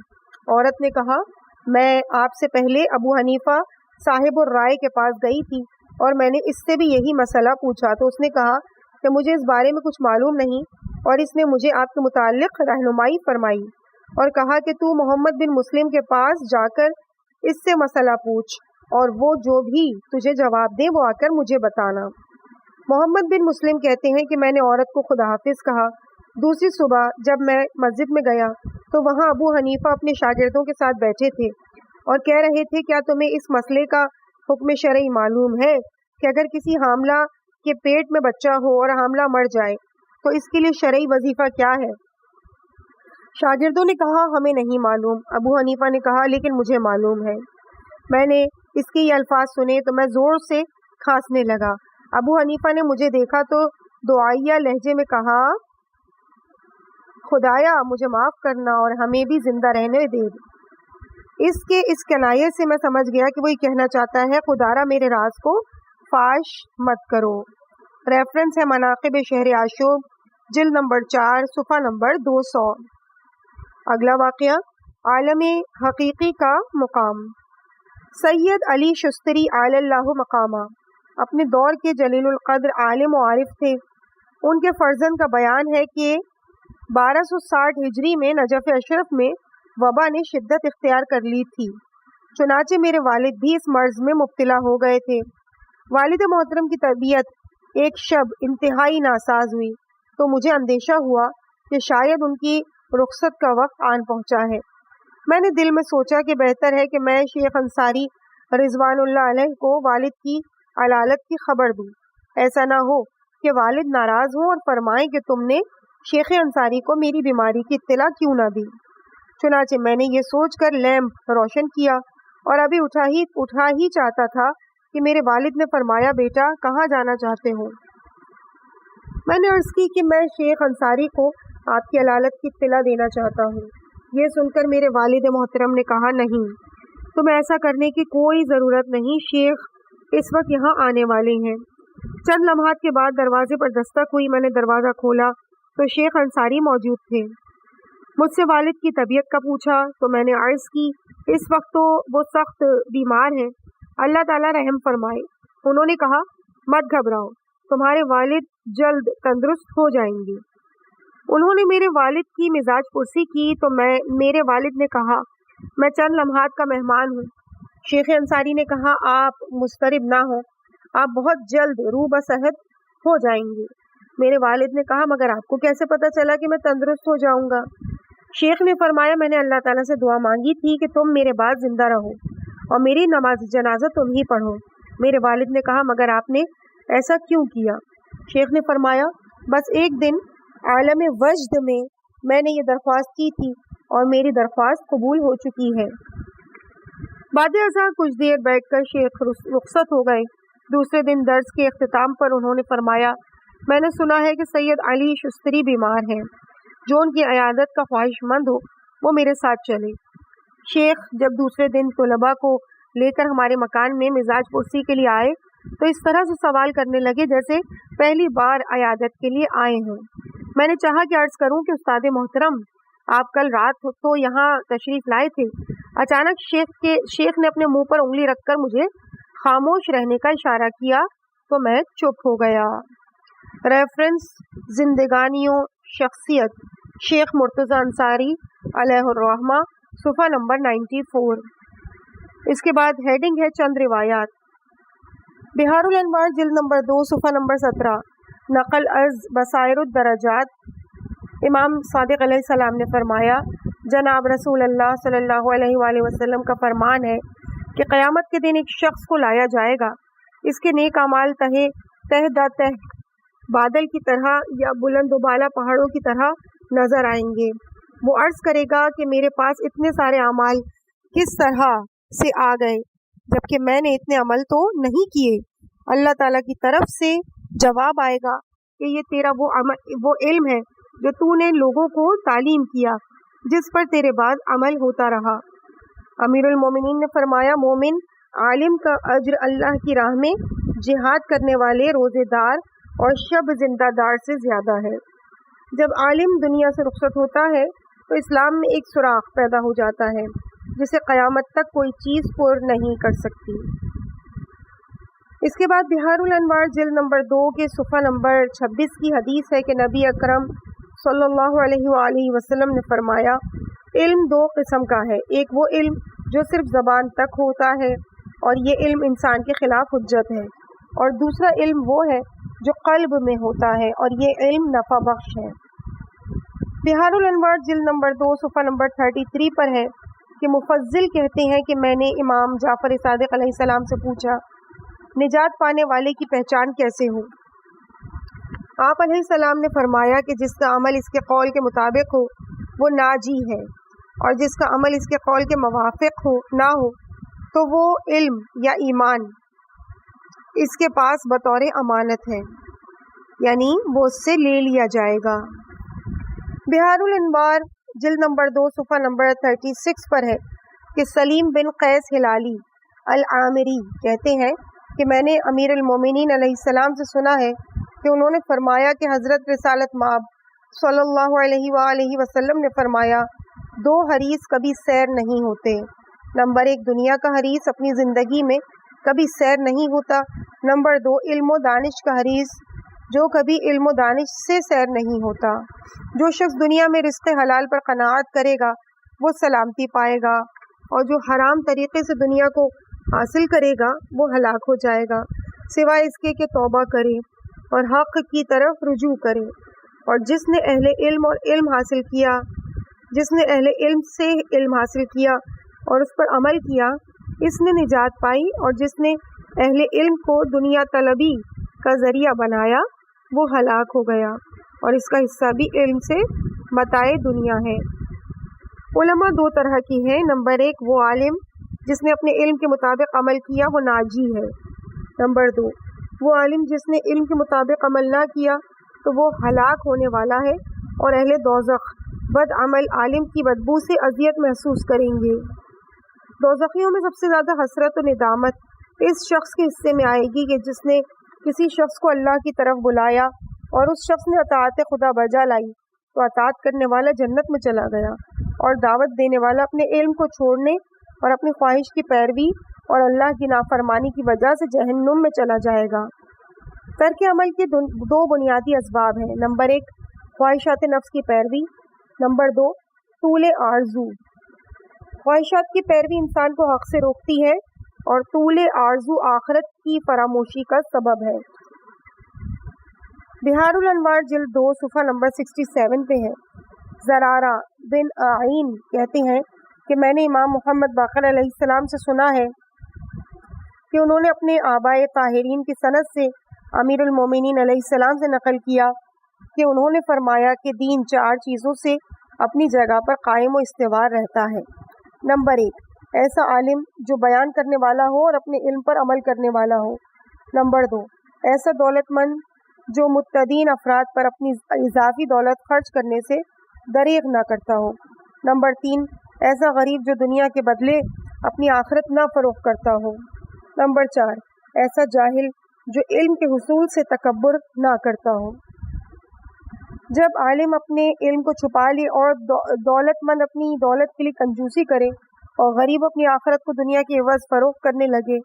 عورت نے کہا، میں آپ سے پہلے ابو حنیفہ صاحب الرائے کے پاس گئی تھی اور میں نے اس سے بھی یہی مسئلہ پوچھا تو اس نے کہا کہ مجھے اس بارے میں کچھ معلوم نہیں، اور اس نے مجھے آپ کے متعلق رہنمائی فرمائی اور کہا کہ تو محمد بن مسلم کے پاس جا کر اس سے مسئلہ پوچھ، اور وہ جو بھی تجھے جواب دے وہ آ کر مجھے بتانا۔ محمد بن مسلم کہتے ہیں کہ میں نے عورت کو خدا حافظ کہا۔ دوسری صبح جب میں مسجد میں گیا تو وہاں ابو حنیفہ اپنے شاگردوں کے ساتھ بیٹھے تھے اور کہہ رہے تھے، کیا تمہیں اس مسئلے کا حکم شرعی معلوم ہے کہ اگر کسی حاملہ کے پیٹ میں بچہ ہو اور حاملہ مر جائے تو اس کے لیے شرعی وظیفہ کیا ہے؟ شاگردوں نے کہا، ہمیں نہیں معلوم۔ ابو حنیفہ نے کہا، لیکن مجھے معلوم ہے۔ میں نے اس کے یہ الفاظ سنے تو میں زور سے کھانسنے لگا۔ ابو حنیفہ نے مجھے دیکھا تو دعائیہ لہجے میں کہا، خدایا مجھے معاف کرنا اور ہمیں بھی زندہ رہنے دے۔ اس کنایے سے میں سمجھ گیا کہ وہ یہ کہنا چاہتا ہے، خدارا میرے راز کو فاش مت کرو۔ ریفرنس ہے مناقب شہر عاشوب جلد نمبر 4 صفحہ نمبر 200۔ اگلا واقعہ، عالم حقیقی کا مقام۔ سید علی شستری علی اللہ مقامہ اپنے دور کے جلیل القدر عالم و عارف تھے۔ ان کے فرزند کا بیان ہے کہ 1260 ہجری میں نجف اشرف میں وبا نے شدت اختیار کر لی تھی، چنانچہ میرے والد بھی اس مرض میں مبتلا ہو گئے تھے۔ والد محترم کی طبیعت ایک شب انتہائی ناساز ہوئی تو مجھے اندیشہ ہوا کہ شاید ان کی رخصت کا وقت آن پہنچا ہے۔ میں نے دل میں سوچا کہ بہتر ہے کہ میں شیخ انصاری رضوان اللہ علیہ کو والد کی علالت کی خبر دوں، ایسا نہ ہو کہ والد ناراض ہوں اور فرمائیں کہ تم نے شیخ انصاری کو میری بیماری کی اطلاع کیوں نہ دی۔ چنانچہ میں نے یہ سوچ کر لیمپ روشن کیا اور ابھی اٹھا ہی چاہتا تھا کہ میرے والد نے فرمایا، بیٹا کہاں جانا چاہتے ہو؟ میں نے عرض کی کہ میں شیخ انصاری کو آپ کی علالت کی اطلاع دینا چاہتا ہوں۔ یہ سن کر میرے والد محترم نے کہا، نہیں، تمہیں ایسا کرنے کی کوئی ضرورت نہیں، شیخ اس وقت یہاں آنے والے ہیں۔ چند لمحات کے بعد دروازے پر دستک ہوئی، میں نے دروازہ کھولا تو شیخ انصاری موجود تھے۔ مجھ سے والد کی طبیعت کا پوچھا تو میں نے عرض کی، اس وقت تو وہ سخت بیمار ہیں، اللہ تعالیٰ رحم فرمائے۔ انہوں نے کہا، مت گھبراؤ، تمہارے والد جلد تندرست ہو جائیں گے۔ انہوں نے میرے والد کی مزاج پرسی کی تو میرے والد نے کہا، میں چند لمحات کا مہمان ہوں۔ شیخ انصاری نے کہا، آپ مضطرب نہ ہوں، آپ بہت جلد روح بصحت ہو جائیں گے۔ میرے والد نے کہا، مگر آپ کو کیسے پتہ چلا کہ میں تندرست ہو جاؤں گا؟ شیخ نے فرمایا، میں نے اللہ تعالیٰ سے دعا مانگی تھی کہ تم میرے بعد زندہ رہو اور میری نماز جنازہ تم ہی پڑھو۔ میرے والد نے کہا، مگر آپ نے ایسا کیوں کیا؟ شیخ نے فرمایا، بس ایک دن عالم وجد میں نے یہ درخواست کی تھی اور میری درخواست قبول ہو چکی ہے۔ بعد ازاں کچھ دیر بیٹھ کر شیخ رخصت ہو گئے۔ دوسرے دن درس کے اختتام پر انہوں نے فرمایا، میں نے سنا ہے کہ سید علی شستری بیمار ہیں، جو ان کی عیادت کا خواہش مند ہو وہ میرے ساتھ چلے۔ شیخ جب دوسرے دن طلباء کو لے کر ہمارے مکان میں مزاج پرسی کے لیے آئے تو اس طرح سے سوال کرنے لگے جیسے پہلی بار عیادت کے لیے آئے ہوں۔ میں نے چاہا کہ عرض کروں کہ استاد محترم، آپ کل رات تو یہاں تشریف لائے تھے۔ اچانک شیخ نے اپنے منہ پر انگلی رکھ کر مجھے خاموش رہنے کا اشارہ کیا تو میں چپ ہو گیا۔ ریفرنس: زندگانیوں شخصیت شیخ مرتضی انصاری علیہ الرحمہ، صفحہ نمبر 94۔ اس کے بعد ہیڈنگ ہے چند روایات۔ بہار الانوار جلد نمبر 2 صفحہ نمبر 17، نقل از بصائر الدرجات۔ امام صادق علیہ السلام نے فرمایا، جناب رسول اللہ صلی اللہ علیہ وآلہ وسلم کا فرمان ہے کہ قیامت کے دن ایک شخص کو لایا جائے گا، اس کے نیک اعمال تہ دا تہ بادل کی طرح یا بلند و بالا پہاڑوں کی طرح نظر آئیں گے۔ وہ عرض کرے گا کہ میرے پاس اتنے سارے اعمال کس طرح سے آ گئے جبکہ میں نے اتنے عمل تو نہیں کیے؟ اللہ تعالیٰ کی طرف سے جواب آئے گا کہ یہ تیرا وہ علم ہے جو تو نے لوگوں کو تعلیم کیا، جس پر تیرے بعد عمل ہوتا رہا۔ امیر المومنین نے فرمایا، مومن عالم کا اجر اللہ کی راہ میں جہاد کرنے والے روزے دار اور شب زندہ دار سے زیادہ ہے۔ جب عالم دنیا سے رخصت ہوتا ہے تو اسلام میں ایک سوراخ پیدا ہو جاتا ہے جسے قیامت تک کوئی چیز پر نہیں کر سکتی۔ اس کے بعد بہار الانوار جلد نمبر 2 کے صفحہ نمبر 26 کی حدیث ہے کہ نبی اکرم صلی اللہ علیہ وآلہ وسلم نے فرمایا، علم 2 قسم کا ہے، ایک وہ علم جو صرف زبان تک ہوتا ہے اور یہ علم انسان کے خلاف حجت ہے، اور دوسرا علم وہ ہے جو قلب میں ہوتا ہے اور یہ علم نفع بخش ہے۔ بہار الانوار جلد نمبر 2 صفحہ نمبر 33 پر ہے کہ مفضل کہتے ہیں کہ میں نے امام جعفر صادق علیہ السلام سے پوچھا، نجات پانے والے کی پہچان کیسے ہو؟ آپ علیہ السلام نے فرمایا کہ جس کا عمل اس کے قول کے مطابق ہو وہ ناجی ہے، اور جس کا عمل اس کے قول کے موافق نہ ہو تو وہ علم یا ایمان اس کے پاس بطور امانت ہے، یعنی وہ اس سے لے لیا جائے گا۔ بہار الانوار جلد نمبر 2 صفحہ نمبر 36 پر ہے کہ سلیم بن قیس ہلالی العامری کہتے ہیں کہ میں نے امیر المومنین علیہ السلام سے سنا ہے کہ انہوں نے فرمایا کہ حضرت رسالت مآب صلی اللہ علیہ وآلہ وسلم نے فرمایا، 2 حریص کبھی سیر نہیں ہوتے۔ نمبر 1 دنیا کا حریص اپنی زندگی میں کبھی سیر نہیں ہوتا، نمبر 2 علم و دانش کا حریص جو کبھی علم و دانش سے سیر نہیں ہوتا۔ جو شخص دنیا میں رزق حلال پر قناعت کرے گا وہ سلامتی پائے گا، اور جو حرام طریقے سے دنیا کو حاصل کرے گا وہ ہلاک ہو جائے گا، سوائے اس کے کہ توبہ کرے اور حق کی طرف رجوع کرے۔ اور جس نے اہل علم اور علم حاصل کیا، جس نے اہل علم سے علم حاصل کیا اور اس پر عمل کیا، اس نے نجات پائی، اور جس نے اہل علم کو دنیا طلبی کا ذریعہ بنایا وہ ہلاک ہو گیا، اور اس کا حصہ بھی علم سے متاع دنیا ہے۔ علماء دو طرح کی ہیں۔ نمبر ایک، وہ عالم جس نے اپنے علم کے مطابق عمل کیا وہ ناجی ہے۔ نمبر دو، وہ عالم جس نے علم کے مطابق عمل نہ کیا تو وہ ہلاک ہونے والا ہے، اور اہل دوزخ بد عمل عالم کی بدبو سے اذیت محسوس کریں گے۔ دوزخیوں میں سب سے زیادہ حسرت و ندامت اس شخص کے حصے میں آئے گی کہ جس نے کسی شخص کو اللہ کی طرف بلایا اور اس شخص نے اطاعت خدا بجا لائی تو اطاعت کرنے والا جنت میں چلا گیا، اور دعوت دینے والا اپنے علم کو چھوڑنے اور اپنی خواہش کی پیروی اور اللہ کی نافرمانی کی وجہ سے جہنم میں چلا جائے گا۔ ترک عمل کے دو بنیادی اسباب ہیں۔ نمبر ایک، خواہشات نفس کی پیروی۔ نمبر دو، طول آرزو۔ خواہشات کی پیروی انسان کو حق سے روکتی ہے، اور طول آرزو آخرت کی فراموشی کا سبب ہے۔ بہار الانوار جلد 2 صفحہ نمبر 67 پہ ہے۔ زرارہ بن اعین کہتے ہیں کہ میں نے امام محمد باقر علیہ السلام سے سنا ہے کہ انہوں نے اپنے آبائے طاہرین کی سند سے امیر المومنین علیہ السلام سے نقل کیا کہ انہوں نے فرمایا کہ دین 4 چیزوں سے اپنی جگہ پر قائم و استوار رہتا ہے۔ نمبر ایک، ایسا عالم جو بیان کرنے والا ہو اور اپنے علم پر عمل کرنے والا ہو۔ نمبر دو، ایسا دولت مند جو متدین افراد پر اپنی اضافی دولت خرچ کرنے سے دریغ نہ کرتا ہو۔ نمبر تین، ایسا غریب جو دنیا کے بدلے اپنی آخرت نہ فروخت کرتا ہو۔ نمبر 4، ایسا جاہل جو علم کے حصول سے تکبر نہ کرتا ہو۔ جب عالم اپنے علم کو چھپا لے اور دولت مند اپنی دولت کے لیے کنجوسی کرے اور غریب اپنی آخرت کو دنیا کے عوض فروخت کرنے لگے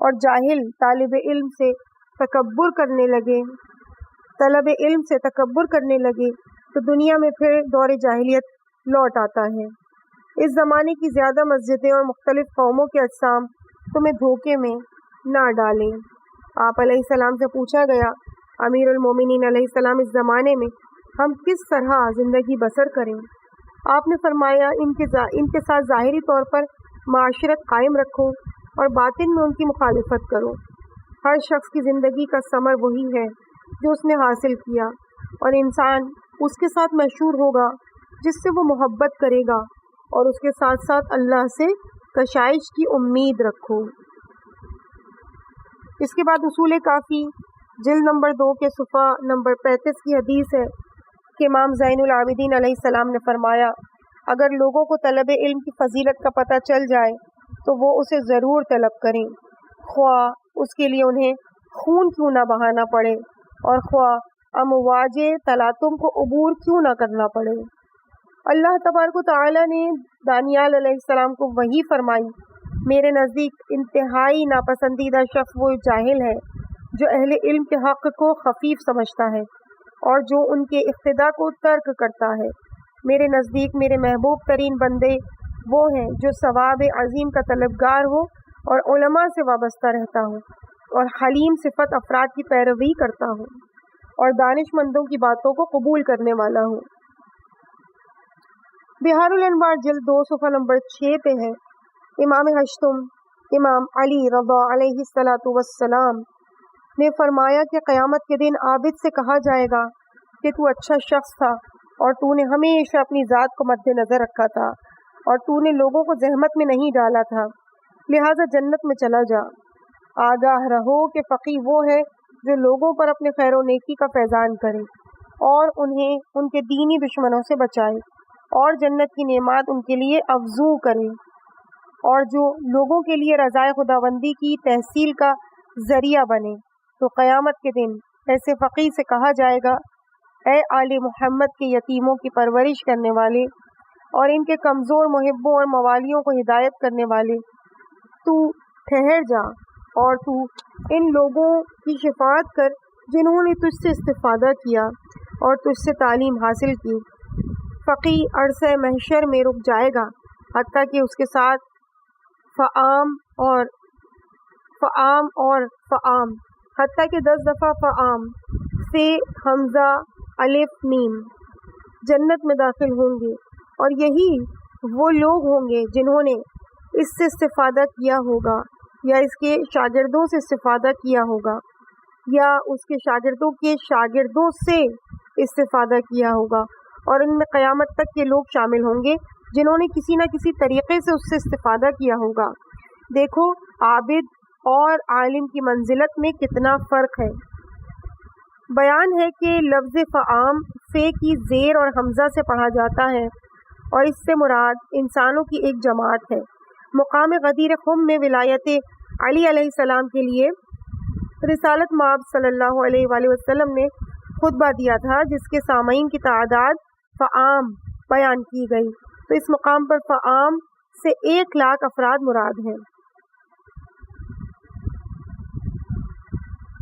اور جاہل طالب علم سے تکبر کرنے لگے تو دنیا میں پھر دور جاہلیت لوٹ آتا ہے۔ اس زمانے کی زیادہ مسجدیں اور مختلف قوموں کے اجسام تمہیں دھوکے میں نہ ڈالیں۔ آپ علیہ السلام سے پوچھا گیا، امیر المومنین علیہ السلام، اس زمانے میں ہم کس طرح زندگی بسر کریں؟ آپ نے فرمایا، ان کے ساتھ ظاہری طور پر معاشرت قائم رکھو اور باطن میں ان کی مخالفت کرو۔ ہر شخص کی زندگی کا ثمر وہی ہے جو اس نے حاصل کیا، اور انسان اس کے ساتھ مشہور ہوگا جس سے وہ محبت کرے گا، اور اس کے ساتھ ساتھ اللہ سے کشائش کی امید رکھو۔ اس کے بعد اصول کافی جلد نمبر 2 کے صفحہ نمبر 35 کی حدیث ہے کہ امام زین العابدین علیہ السلام نے فرمایا، اگر لوگوں کو طلب علم کی فضیلت کا پتہ چل جائے تو وہ اسے ضرور طلب کریں، خواہ اس کے لیے انہیں خون کیوں نہ بہانا پڑے، اور خواہ امواج تلاطم کو عبور کیوں نہ کرنا پڑے۔ اللہ تبارک و تعالیٰ نے دانیال علیہ السلام کو وحی فرمائی، میرے نزدیک انتہائی ناپسندیدہ شخص وہ جاہل ہے جو اہل علم کے حق کو خفیف سمجھتا ہے اور جو ان کے اقتداء کو ترک کرتا ہے۔ میرے نزدیک میرے محبوب ترین بندے وہ ہیں جو ثواب عظیم کا طلبگار ہو اور علماء سے وابستہ رہتا ہو اور حلیم صفت افراد کی پیروی کرتا ہو اور دانش مندوں کی باتوں کو قبول کرنے والا ہو۔ بہار الانوار جلد 2 صفحہ نمبر 6 پہ ہے۔ امام ہشتم امام علی رضا علیہ السلام نے فرمایا کہ قیامت کے دن عابد سے کہا جائے گا کہ تو اچھا شخص تھا اور تو نے ہمیشہ اپنی ذات کو مد نظر رکھا تھا اور تو نے لوگوں کو زحمت میں نہیں ڈالا تھا، لہٰذا جنت میں چلا جا۔ آگاہ رہو کہ فقی وہ ہے جو لوگوں پر اپنے خیر و نیکی کا فیضان کرے اور انہیں ان کے دینی دشمنوں سے بچائے اور جنت کی نعمات ان کے لیے افزوں کرے، اور جو لوگوں کے لیے رضائے خداوندی کی تحصیل کا ذریعہ بنے۔ تو قیامت کے دن ایسے فقیر سے کہا جائے گا، اے آل محمد کے یتیموں کی پرورش کرنے والے اور ان کے کمزور محبوں اور موالیوں کو ہدایت کرنے والے، تو ٹھہر جا اور تو ان لوگوں کی شفاعت کر جنہوں نے تجھ سے استفادہ کیا اور تجھ سے تعلیم حاصل کی۔ فقی عرصہ محشر میں رک جائے گا حتیٰ کہ اس کے ساتھ فعام حتیٰ کہ 10 دفعہ فعام فے حمزہ الف میم جنت میں داخل ہوں گے، اور یہی وہ لوگ ہوں گے جنہوں نے اس سے استفادہ کیا ہوگا یا اس کے شاگردوں سے استفادہ کیا ہوگا یا اس کے شاگردوں کے شاگردوں سے استفادہ کیا ہوگا، اور ان میں قیامت تک کے لوگ شامل ہوں گے جنہوں نے کسی نہ کسی طریقے سے اس سے استفادہ کیا ہوگا۔ دیکھو عابد اور عالم کی منزلت میں کتنا فرق ہے۔ بیان ہے کہ لفظ فعام فے کی زیر اور حمزہ سے پڑھا جاتا ہے اور اس سے مراد انسانوں کی ایک جماعت ہے۔ مقام غدیر خم میں ولایت علی علیہ السلام کے لیے رسالت مآب صلی اللہ علیہ وآلہ وسلم نے خطبہ دیا تھا جس کے سامعین کی تعداد فعام بیان کی گئی، تو اس مقام پر فعام سے 1,00,000 افراد مراد ہیں۔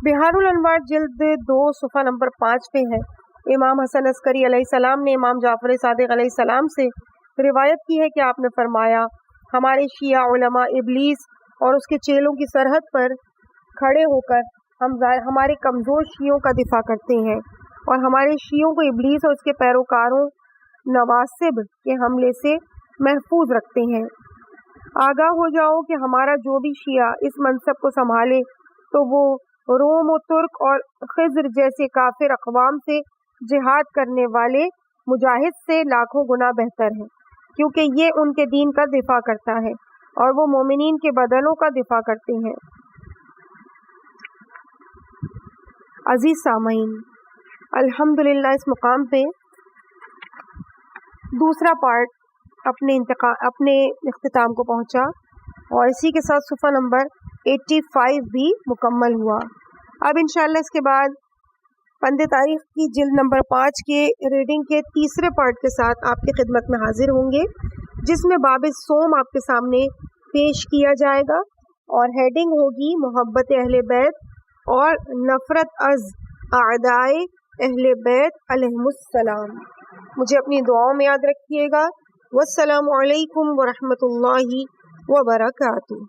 بہار الانوار جلد 2 صفحہ نمبر 5 پہ ہے۔ امام حسن عسکری علیہ السلام نے امام جعفر صادق علیہ السلام سے روایت کی ہے کہ آپ نے فرمایا، ہمارے شیعہ علماء ابلیس اور اس کے چیلوں کی سرحد پر کھڑے ہو کر ہمارے کمزور شیعوں کا دفاع کرتے ہیں اور ہمارے شیعوں کو ابلیس اور اس کے پیروکاروں نواسب کے حملے سے محفوظ رکھتے ہیں۔ آگاہ ہو جاؤ کہ ہمارا جو بھی شیعہ اس منصب کو سنبھالے تو وہ روم و ترک اور خضر جیسے کافر اقوام سے جہاد کرنے والے مجاہد سے لاکھوں گنا بہتر ہے، کیونکہ یہ ان کے دین کا دفاع کرتا ہے اور وہ مومنین کے بدنوں کا دفاع کرتے ہیں۔ عزیز سامعین، الحمدللہ اس مقام پہ دوسرا پارٹ اپنے اختتام کو پہنچا اور اسی کے ساتھ صفحہ نمبر 85 بھی مکمل ہوا۔ اب انشاءاللہ اس کے بعد پند تاریخ کی جلد نمبر 5 کے ریڈنگ کے تیسرے پارٹ کے ساتھ آپ کی خدمت میں حاضر ہوں گے، جس میں باب صوم آپ کے سامنے پیش کیا جائے گا اور ہیڈنگ ہوگی محبت اہل بیت اور نفرت از اعدائے اہل بیت علیہم السلام۔ مجھے اپنی دعاؤں میں یاد رکھیے گا۔ والسلام علیکم ورحمۃ اللہ وبرکاتہ۔